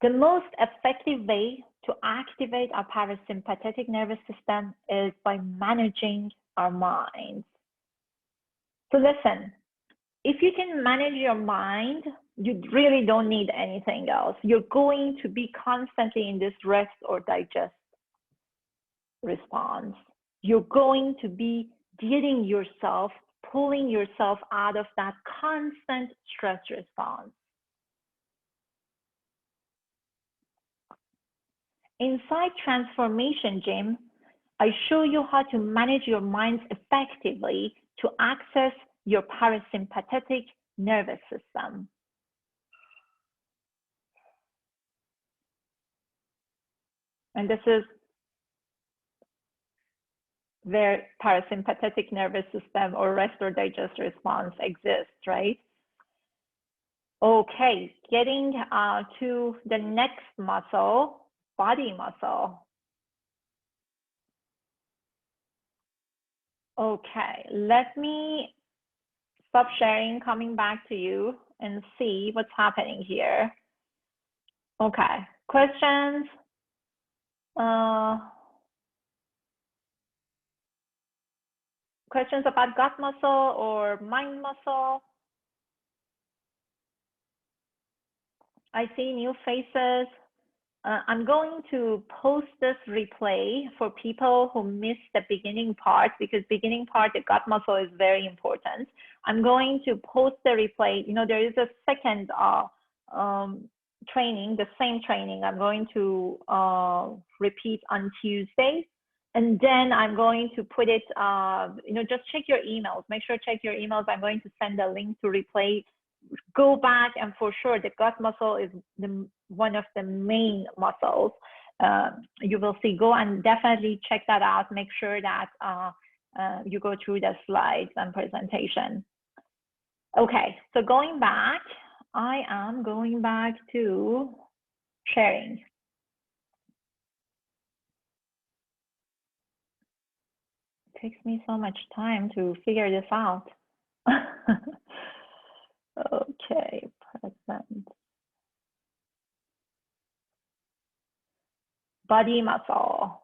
The most effective way to activate our parasympathetic nervous system is by managing our minds. So listen, if you can manage your mind, you really don't need anything else. You're going to be constantly in this rest or digest response. You're going to be getting yourself, pulling yourself out of that constant stress response. Inside Transformation Gym, I show you how to manage your minds effectively to access your parasympathetic nervous system. And this is where parasympathetic nervous system or rest or digest response exists, right? Okay, getting to the next muscle, body muscle. Okay, let me stop sharing, coming back to you and see what's happening here. Okay, questions? Questions about gut muscle or mind muscle? I see new faces. I'm going to post this replay for people who missed the beginning part, because beginning part, the gut muscle is very important. I'm going to post the replay. You know, there is a second training, the same training I'm going to repeat on Tuesday. And then I'm going to put it, you know, just check your emails. Make sure check your emails. I'm going to send a link to replay. Go back, and for sure, the gut muscle is one of the main muscles. You will see. Go and definitely check that out. Make sure that you go through the slides and presentation. Okay, so going back, I am going back to sharing. It takes me so much time to figure this out. Okay, present. Body muscle.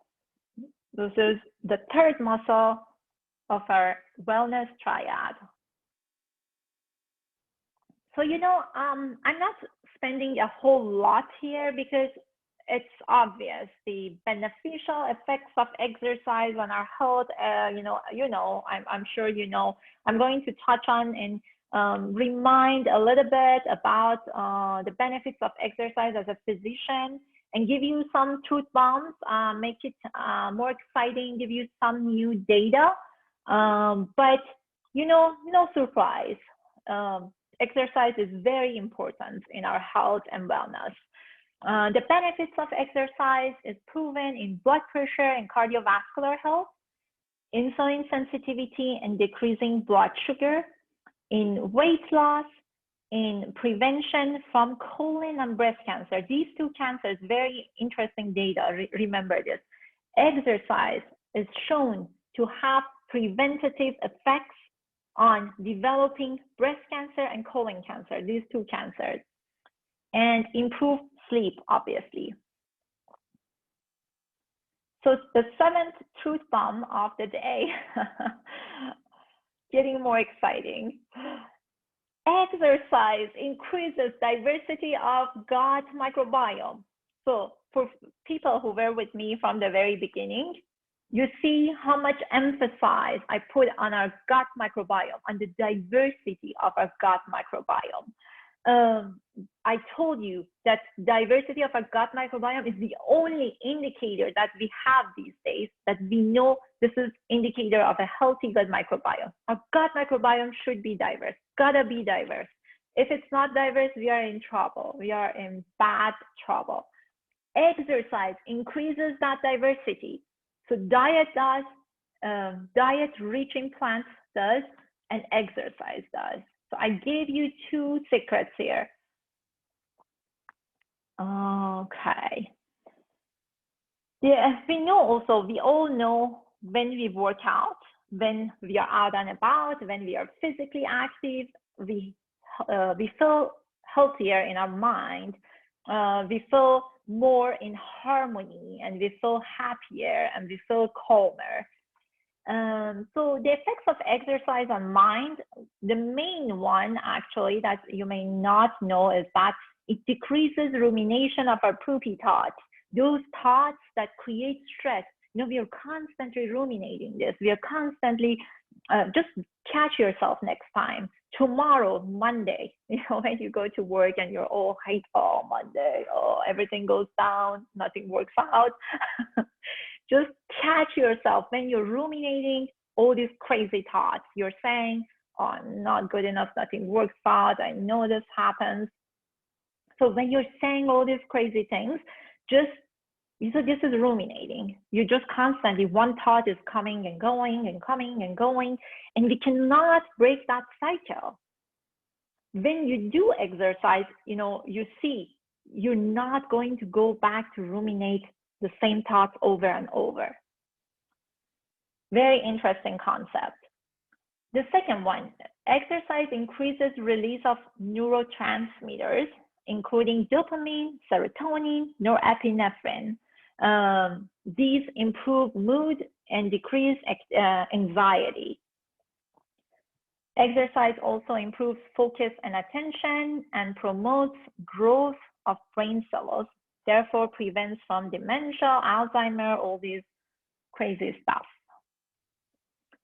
This is the third muscle of our wellness triad. So, you know, I'm not spending a whole lot here because it's obvious the beneficial effects of exercise on our health. I'm sure you know. I'm going to touch on and remind a little bit about the benefits of exercise as a physician, and give you some truth bombs, make it more exciting, give you some new data. But, you know, no surprise. Exercise is very important in our health and wellness. The benefits of exercise is proven in blood pressure and cardiovascular health, insulin sensitivity and decreasing blood sugar, in weight loss, in prevention from colon and breast cancer. These two cancers, very interesting data. Remember this. Exercise is shown to have preventative effects on developing breast cancer and colon cancer, these two cancers, and improve sleep, obviously. So the seventh truth bomb of the day, getting more exciting. Exercise increases diversity of gut microbiome. So for people who were with me from the very beginning, you see how much emphasis I put on our gut microbiome, on the diversity of our gut microbiome. I told you that diversity of our gut microbiome is the only indicator that we have these days that we know this is indicator of a healthy gut microbiome. Our gut microbiome should be diverse, gotta be diverse. If it's not diverse, we are in trouble. We are in bad trouble. Exercise increases that diversity. So diet does, diet rich in plants does, and exercise does. So I gave you two secrets here. Okay. Yeah, we all know when we work out, when we are out and about, when we are physically active, we feel healthier in our mind. we feel more in harmony, and we feel happier, and we feel calmer. So the effects of exercise on mind, the main one actually that you may not know is that it decreases rumination of our poopy thoughts, those thoughts that create stress. We are constantly ruminating this. We are constantly, just catch yourself next time. Tomorrow, Monday, when you go to work and you're all hate, oh, Monday, oh, everything goes down, nothing works out. Just catch yourself when you're ruminating all these crazy thoughts. You're saying, oh, I'm not good enough, nothing works out, I know this happens. So when you're saying all these crazy things, this is ruminating. You just constantly, one thought is coming and going and coming and going, and we cannot break that cycle. When you do exercise, you see you're not going to go back to ruminate the same thoughts over and over. Very interesting concept. The second one, exercise increases release of neurotransmitters, including dopamine, serotonin, norepinephrine. These improve mood and decrease anxiety. Exercise also improves focus and attention and promotes growth of brain cells, therefore prevents from dementia, Alzheimer, all these crazy stuff.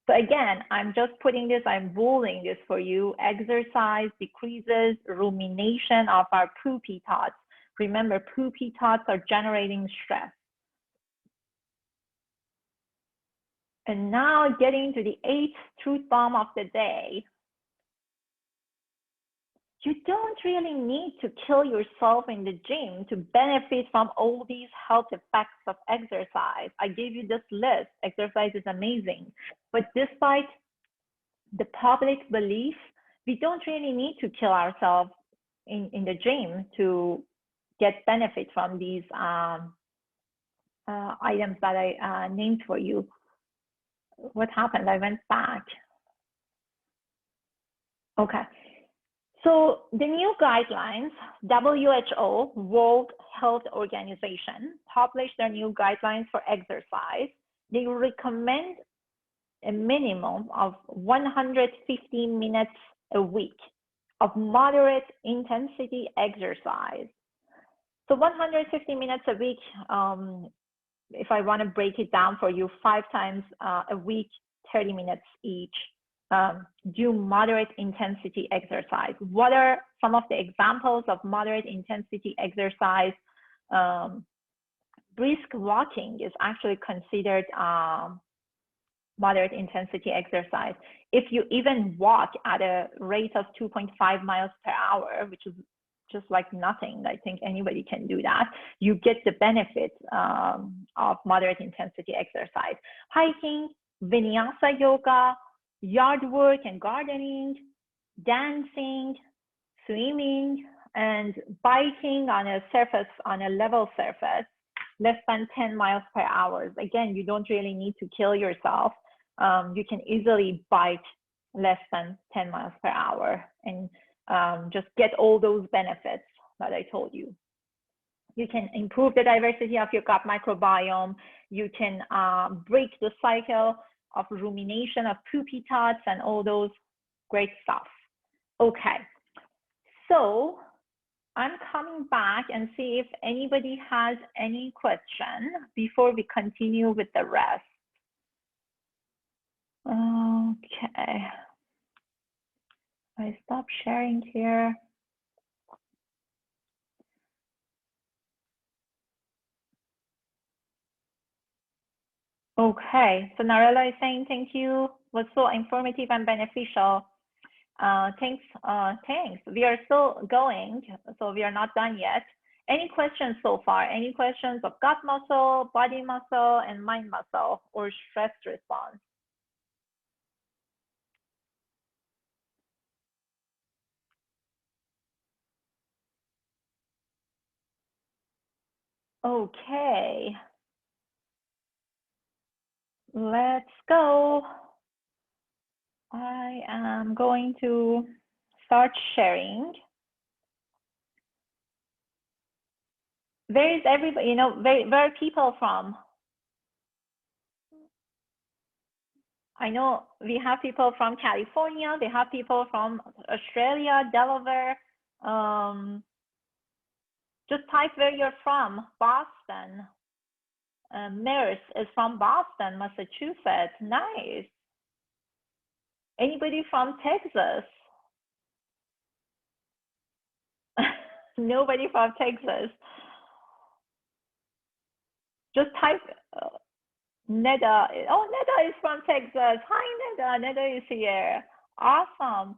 So again, I'm just putting this, I'm bolding this for you. Exercise decreases rumination of our poopy thoughts. Remember, poopy thoughts are generating stress. And now getting to the 8th truth bomb of the day. You don't really need to kill yourself in the gym to benefit from all these health effects of exercise. I gave you this list. Exercise is amazing. But despite the public belief, we don't really need to kill ourselves in the gym to get benefit from these items that I named for you. What happened? I went back. Okay. So the new guidelines, WHO, World Health Organization, published their new guidelines for exercise. They recommend a minimum of 150 minutes a week of moderate intensity exercise. So 150 minutes a week, if I want to break it down for you, 5 times a week, 30 minutes each. Do moderate intensity exercise. What are some of the examples of moderate intensity exercise? Brisk walking is actually considered moderate intensity exercise. If you even walk at a rate of 2.5 miles per hour, which is just like nothing, I think anybody can do that, you get the benefit of moderate intensity exercise. Hiking, vinyasa yoga, yard work and gardening, dancing, swimming, and biking on a surface, on a level surface, less than 10 miles per hour. Again, you don't really need to kill yourself. You can easily bike less than 10 miles per hour and just get all those benefits that I told you. You can improve the diversity of your gut microbiome. You can break the cycle of rumination of poopy thoughts and all those great stuff. Okay, so I'm coming back and see if anybody has any question before we continue with the rest. Okay, I stop sharing here. Okay, so Narella is saying thank you, was so informative and beneficial. Thanks. We are still going, so we are not done yet. Any questions so far? Any questions of gut muscle, body muscle, and mind muscle, or stress response? Okay. Let's go. I am going to start sharing. Where is everybody, where are people from? I know we have people from California, we have people from Australia, Delaware. Just type where you're from. Boston. Maris is from Boston, Massachusetts. Nice. Anybody from Texas? Nobody from Texas. Just type Neda. Oh, Neda is from Texas. Hi, Neda. Neda is here. Awesome.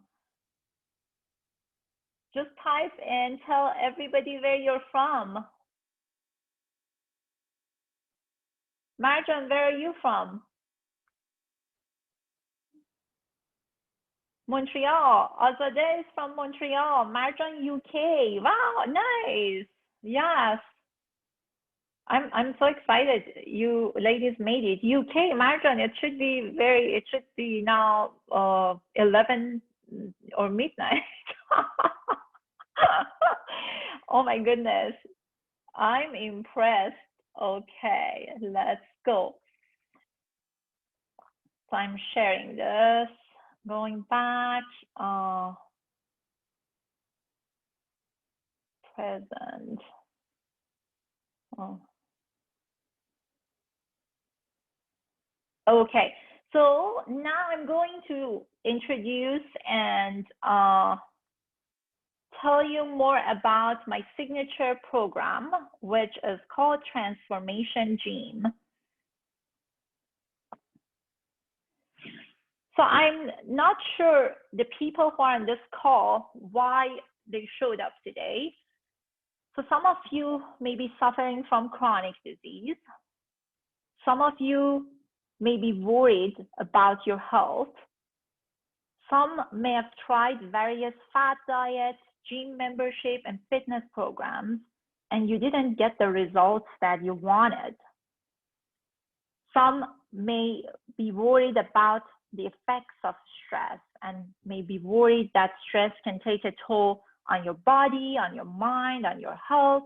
Just type and tell everybody where you're from. Marjan, where are you from? Montreal. Azadeh is from Montreal. Marjan, UK. Wow, nice. Yes. I'm so excited you ladies made it. UK, Marjan, it should be now 11 or midnight. Oh my goodness. I'm impressed. Okay, let's go. So I'm sharing this, going back, present. Oh. Okay, so now I'm going to introduce and tell you more about my signature program, which is called Transformation Gym. So I'm not sure the people who are on this call, why they showed up today. So some of you may be suffering from chronic disease. Some of you may be worried about your health. Some may have tried various fat diets, gym membership, and fitness programs, and you didn't get the results that you wanted. Some may be worried about the effects of stress and may be worried that stress can take a toll on your body, on your mind, on your health.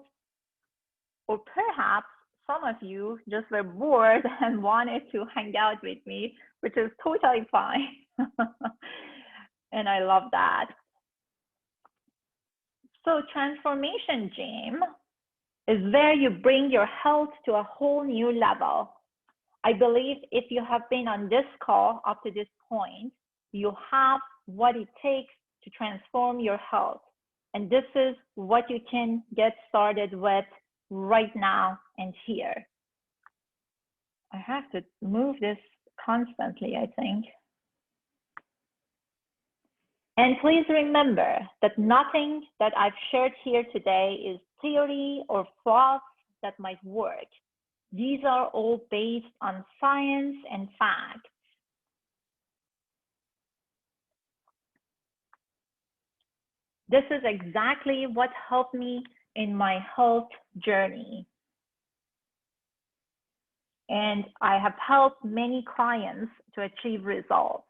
Or perhaps some of you just were bored and wanted to hang out with me, which is totally fine. And I love that. So Transformation Gym is where you bring your health to a whole new level. I believe if you have been on this call up to this point, you have what it takes to transform your health. And this is what you can get started with right now and here. I have to move this constantly, I think. And please remember that nothing that I've shared here today is theory or thoughts that might work. These are all based on science and facts. This is exactly what helped me in my health journey. And I have helped many clients to achieve results.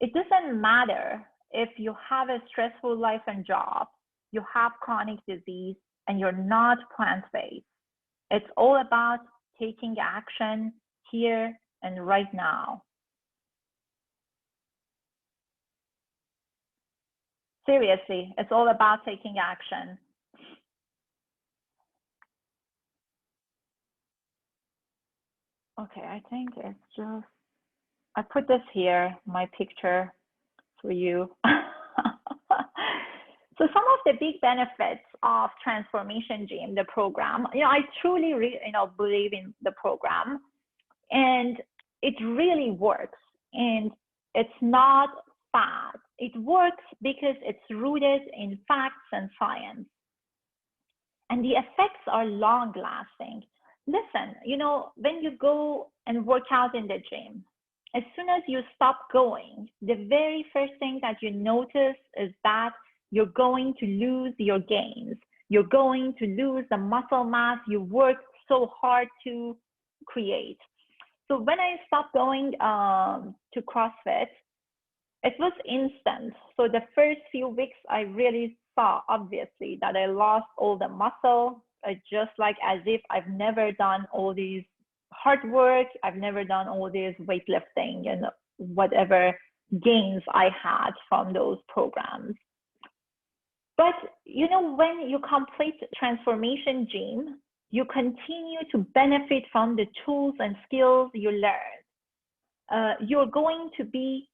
It doesn't matter if you have a stressful life and job, you have chronic disease, and you're not plant-based. It's all about taking action here and right now. Seriously, it's all about taking action. Okay, I think it's just, I put this here, my picture for you. So some of the big benefits of Transformation Gym, the program, I truly believe in the program, and it really works. And it's not fad. It works because it's rooted in facts and science. And the effects are long lasting. Listen, when you go and work out in the gym, as soon as you stop going, the very first thing that you notice is that you're going to lose your gains. You're going to lose the muscle mass you worked so hard to create. So when I stopped going to CrossFit, it was instant. So the first few weeks, I really saw, obviously, that I lost all the muscle just like as if I've never done all these hard work, I've never done all this weightlifting and whatever gains I had from those programs. But you know, when you complete Transformation Gym, you continue to benefit from the tools and skills you learned. You're going to be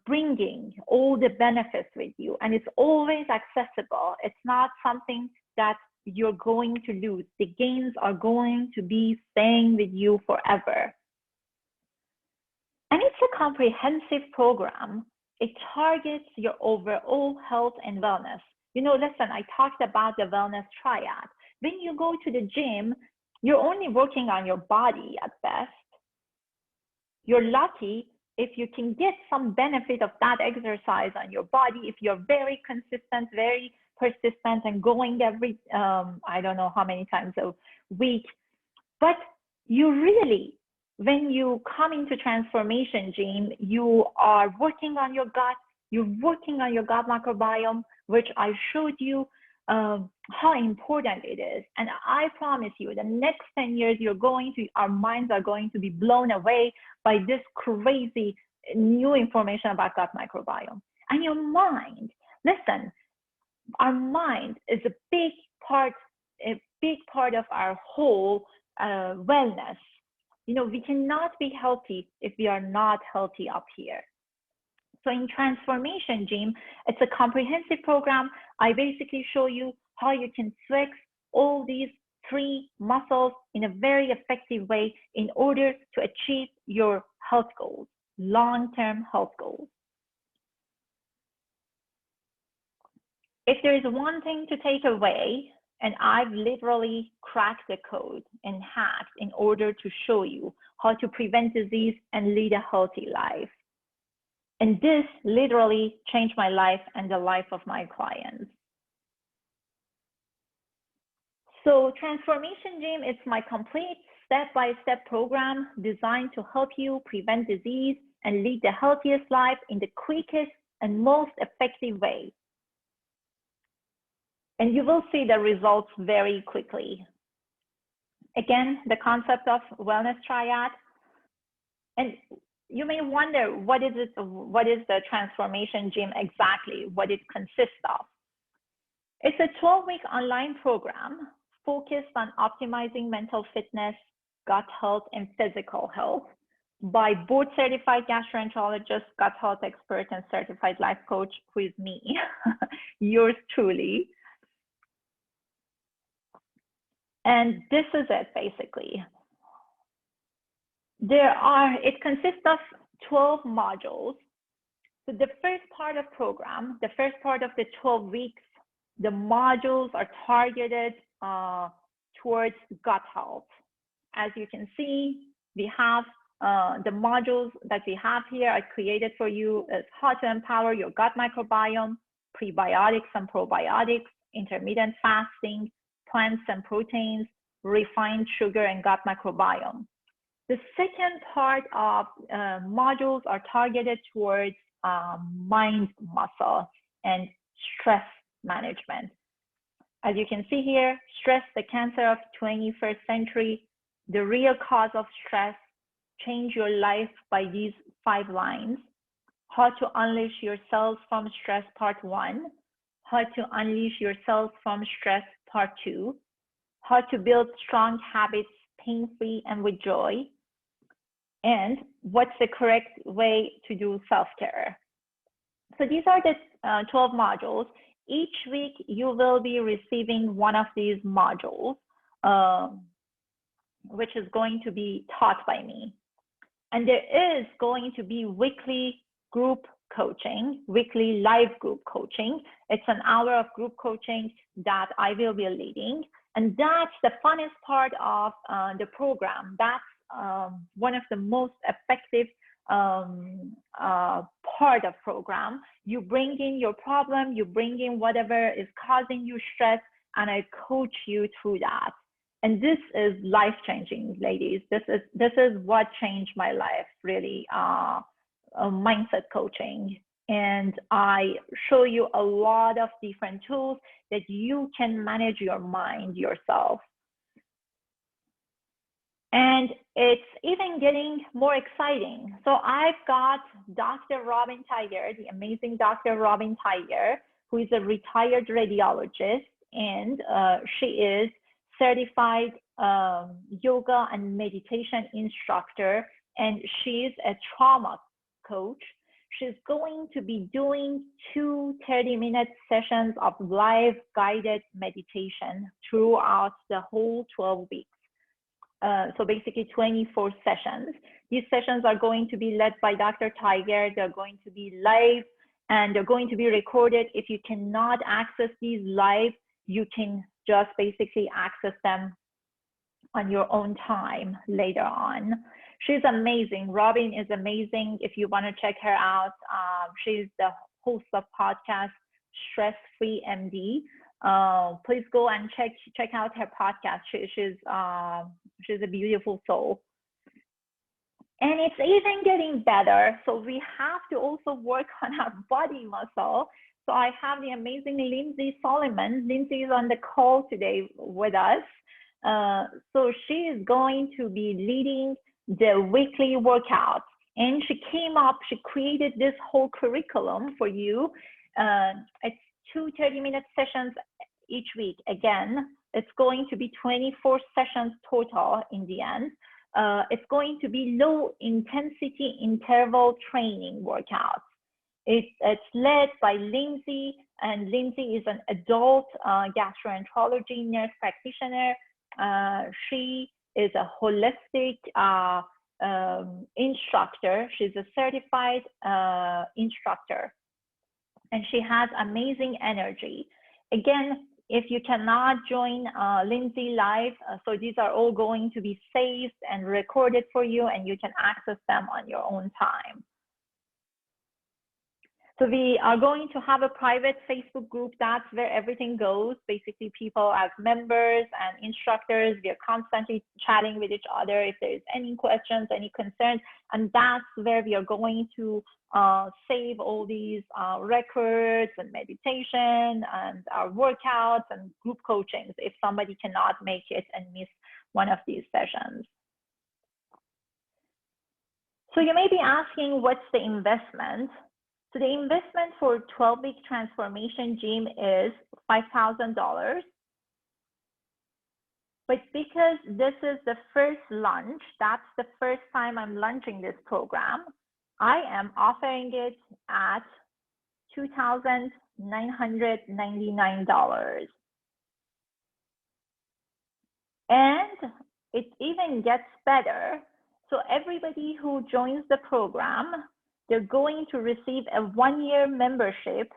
bringing all the benefits with you, and it's always accessible. It's not something that you're going to lose. The gains are going to be staying with you forever. And it's a comprehensive program. It targets your overall health and wellness. You know, listen, I talked about the wellness triad. When you go to the gym, you're only working on your body at best. You're lucky if you can get some benefit of that exercise on your body, if you're very consistent, very persistent, and going every, I don't know how many times a week. But you really, when you come into Transformation Gym, you are working on your gut, you're working on your gut microbiome, which I showed you how important it is. And I promise you, the next 10 years, our minds are going to be blown away by this crazy new information about gut microbiome. And your mind, listen, our mind is a big part of our whole wellness. You know, we cannot be healthy if we are not healthy up here. So in Transformation Gym, it's a comprehensive program. I basically show you how you can flex all these 3 muscles in a very effective way in order to achieve your health goals, long-term health goals. If there is one thing to take away, and I've literally cracked the code and hacked in order to show you how to prevent disease and lead a healthy life. And this literally changed my life and the life of my clients. So Transformation Gym is my complete step-by-step program designed to help you prevent disease and lead the healthiest life in the quickest and most effective way. And you will see the results very quickly. Again, the concept of wellness triad. And you may wonder, what is the Transformation Gym exactly, what it consists of? It's a 12-week online program focused on optimizing mental fitness, gut health, and physical health by board-certified gastroenterologist, gut health expert, and certified life coach, who is me, yours truly. And this is it, basically. It consists of 12 modules. So the first part of program, the first part of the 12 weeks, the modules are targeted towards gut health. As you can see, we have the modules that we have here I created for you is how to empower your gut microbiome, prebiotics and probiotics, intermittent fasting, plants and proteins, refined sugar and gut microbiome. The second part of modules are targeted towards mind muscle and stress management. As you can see here, stress, the cancer of 21st century, the real cause of stress, change your life by these 5 lines. How to unleash yourself from stress, part 1. How to unleash yourself from stress, part 2. How to build strong habits pain-free and with joy. And what's the correct way to do self-care. So these are the 12 modules. Each week you will be receiving one of these modules, which is going to be taught by me. And there is going to be weekly group coaching, weekly live group coaching. It's an hour of group coaching that I will be leading. And that's the funnest part of the program. That's one of the most effective part of program. You bring in your problem, you bring in whatever is causing you stress, and I coach you through that. And this is life-changing, ladies. This is what changed my life, really. Mindset coaching. and I show you a lot of different tools that you can manage your mind yourself. And it's even getting more exciting. So I've got Dr. Robin Tiger, the amazing Dr. Robin Tiger, who is a retired radiologist, and she is certified yoga and meditation instructor, and she's a trauma coach. She's going to be doing 2 30-minute sessions of live guided meditation throughout the whole 12 weeks. So basically 24 sessions. These sessions are going to be led by Dr. Tiger. They're going to be live and they're going to be recorded. If you cannot access these live, you can just basically access them on your own time later on. She's amazing. Robin is amazing. If you want to check her out, she's the host of podcast Stress Free MD. Please go and check out her podcast. She's a beautiful soul. And it's even getting better. So we have to also work on our body muscle. So I have the amazing Lindsay Solomon. Lindsay is on the call today with us. So she is going to be leading the weekly workouts. And she created this whole curriculum for you. It's 2 30-minute sessions each week. Again, it's going to be 24 sessions total in the end. It's going to be low intensity interval training workouts. It's led by Lindsay, and Lindsay is an adult gastroenterology nurse practitioner. She is a holistic instructor. She's a certified instructor, and she has amazing energy. Again, if you cannot join Lindsay live, so these are all going to be saved and recorded for you, and you can access them on your own time. So we are going to have a private Facebook group. That's where everything goes. Basically, people as members and instructors, we are constantly chatting with each other if there is any questions, any concerns, and that's where we are going to save all these records and meditation and our workouts and group coachings if somebody cannot make it and miss one of these sessions. So you may be asking, what's the investment? So the investment for 12-week transformation gym is $5,000. But because this is the first launch, that's the first time I'm launching this program, I am offering it at $2,999. And it even gets better. So everybody who joins the program, they're going to receive a 1-year membership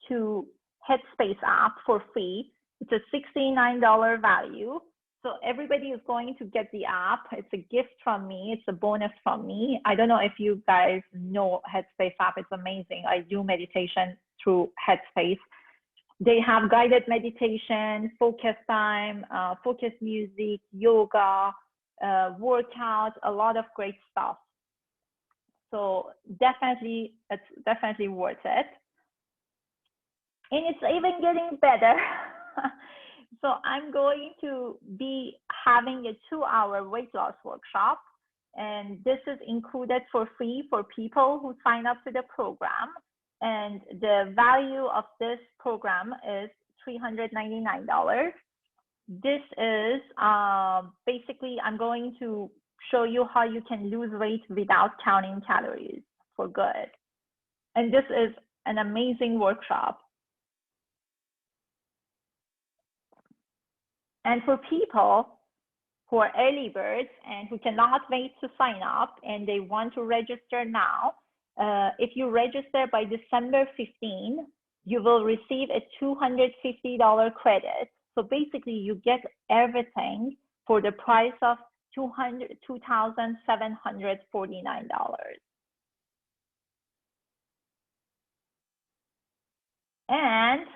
to Headspace app for free. It's a $69 value. So everybody is going to get the app. It's a gift from me. It's a bonus from me. I don't know if you guys know Headspace app. It's amazing. I do meditation through Headspace. They have guided meditation, focus time, focus music, yoga, workout, a lot of great stuff. So definitely, it's definitely worth it. And it's even getting better. So I'm going to be having a 2-hour weight loss workshop. And this is included for free for people who sign up to the program. And the value of this program is $399. This is basically, I'm going to show you how you can lose weight without counting calories for good. And this is an amazing workshop. And for people who are early birds and who cannot wait to sign up and they want to register now, if you register by December 15, you will receive a $250 credit. So basically you get everything for the price of $2,749. And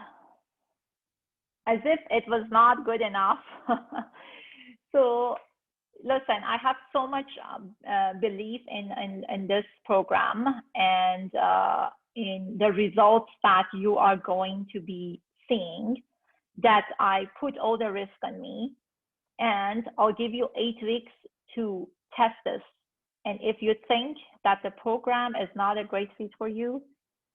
as if it was not good enough. So listen, I have so much belief in this program, and in the results that you are going to be seeing, that I put all the risk on me, and I'll give you 8 weeks to test this. And if you think that the program is not a great fit for you,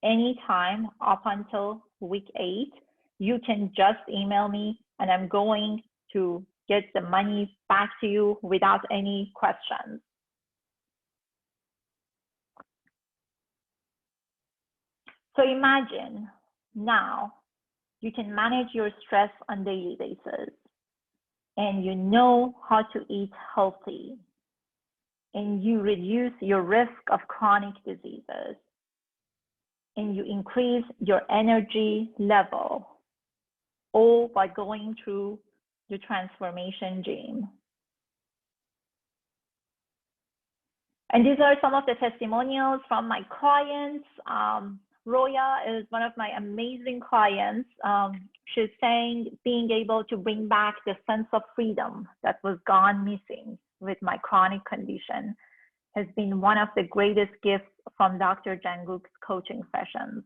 anytime up until week 8, you can just email me and I'm going to get the money back to you without any questions. So imagine now you can manage your stress on a daily basis, and you know how to eat healthy, and you reduce your risk of chronic diseases, and you increase your energy level, all by going through the transformation gym. And these are some of the testimonials from my clients. Roya is one of my amazing clients. She's saying being able to bring back the sense of freedom that was gone missing with my chronic condition has been one of the greatest gifts from Dr. Janguk's coaching sessions.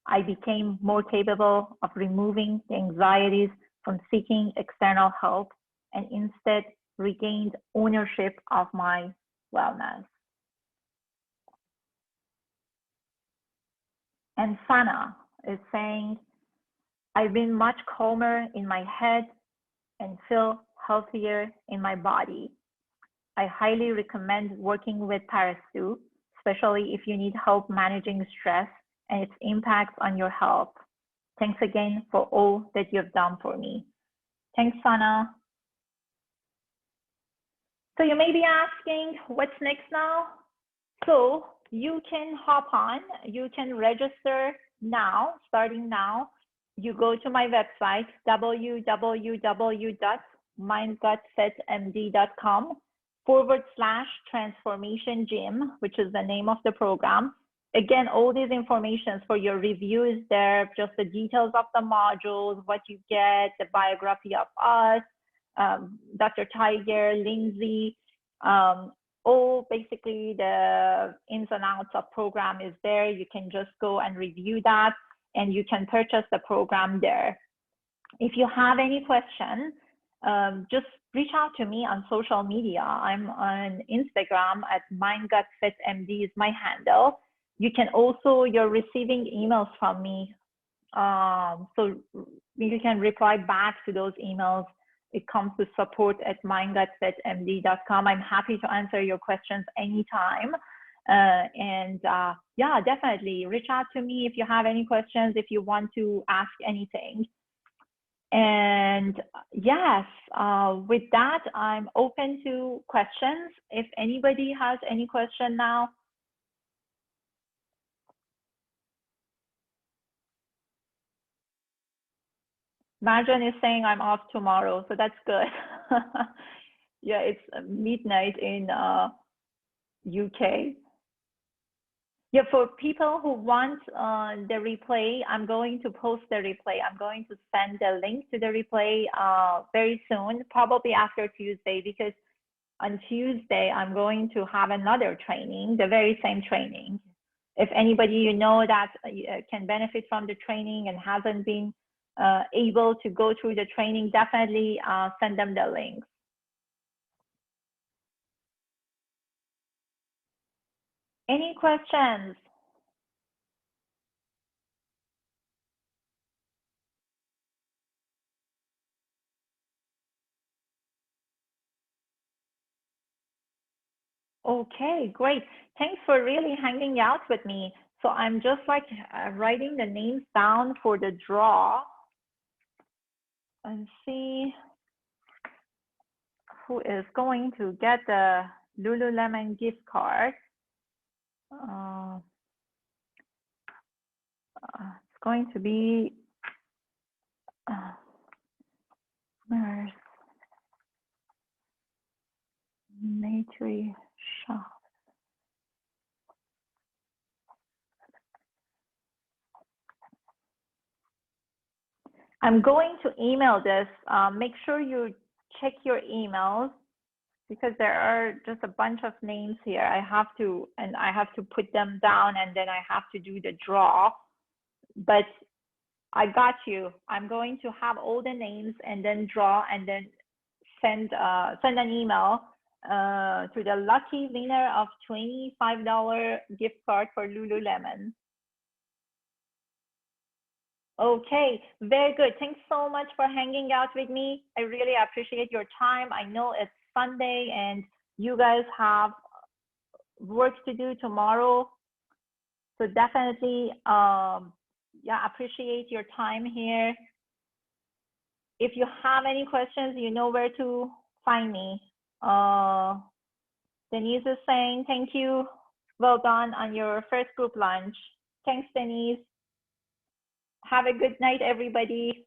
I became more capable of removing the anxieties from seeking external help and instead regained ownership of my wellness. And Sana is saying, I've been much calmer in my head and feel healthier in my body. I highly recommend working with Parasu, especially if you need help managing stress and its impacts on your health. Thanks again for all that you've done for me. Thanks, Sana. So you may be asking, what's next now? So you can hop on, you can register now, starting now. You go to my website, www.mindgutfitmd.com/transformation gym, which is the name of the program. Again, all these information for your review is there, just the details of the modules, what you get, the biography of us, Dr. Tiger, Lindsay, all basically the ins and outs of program is there. You can just go and review that, and you can purchase the program there. If you have any question, just reach out to me on social media. I'm on Instagram at MindGutFitMD is my handle. You can also, you're receiving emails from me. So you can reply back to those emails. It comes to support@mindgutfitmd.com. I'm happy to answer your questions anytime. Yeah, definitely reach out to me if you have any questions, if you want to ask anything. And yes, with that, I'm open to questions. If anybody has any question now. Marjan is saying I'm off tomorrow, so that's good. Yeah, it's midnight in UK. Yeah, for people who want the replay, I'm going to post the replay. I'm going to send the link to the replay very soon, probably after Tuesday, because on Tuesday, I'm going to have another training, the very same training. If anybody you know that can benefit from the training and hasn't been able to go through the training, definitely send them the links. Any questions? Okay, great. Thanks for really hanging out with me. So I'm just like writing the names down for the draw and see who is going to get the Lululemon gift card. It's going to be Nurse Matri Shah. I'm going to email this. Make sure you check your emails. because there are just a bunch of names here. I have to put them down, and then I have to do the draw. But I got you. I'm going to have all the names and then draw and then send an email to the lucky winner of $25 gift card for Lululemon. Okay, very good. Thanks so much for hanging out with me. I really appreciate your time. I know it's Sunday and you guys have work to do tomorrow. So definitely, yeah, appreciate your time here. If you have any questions, you know where to find me. Denise is saying, thank you. Well done on your first group lunch. Thanks, Denise. Have a good night, everybody.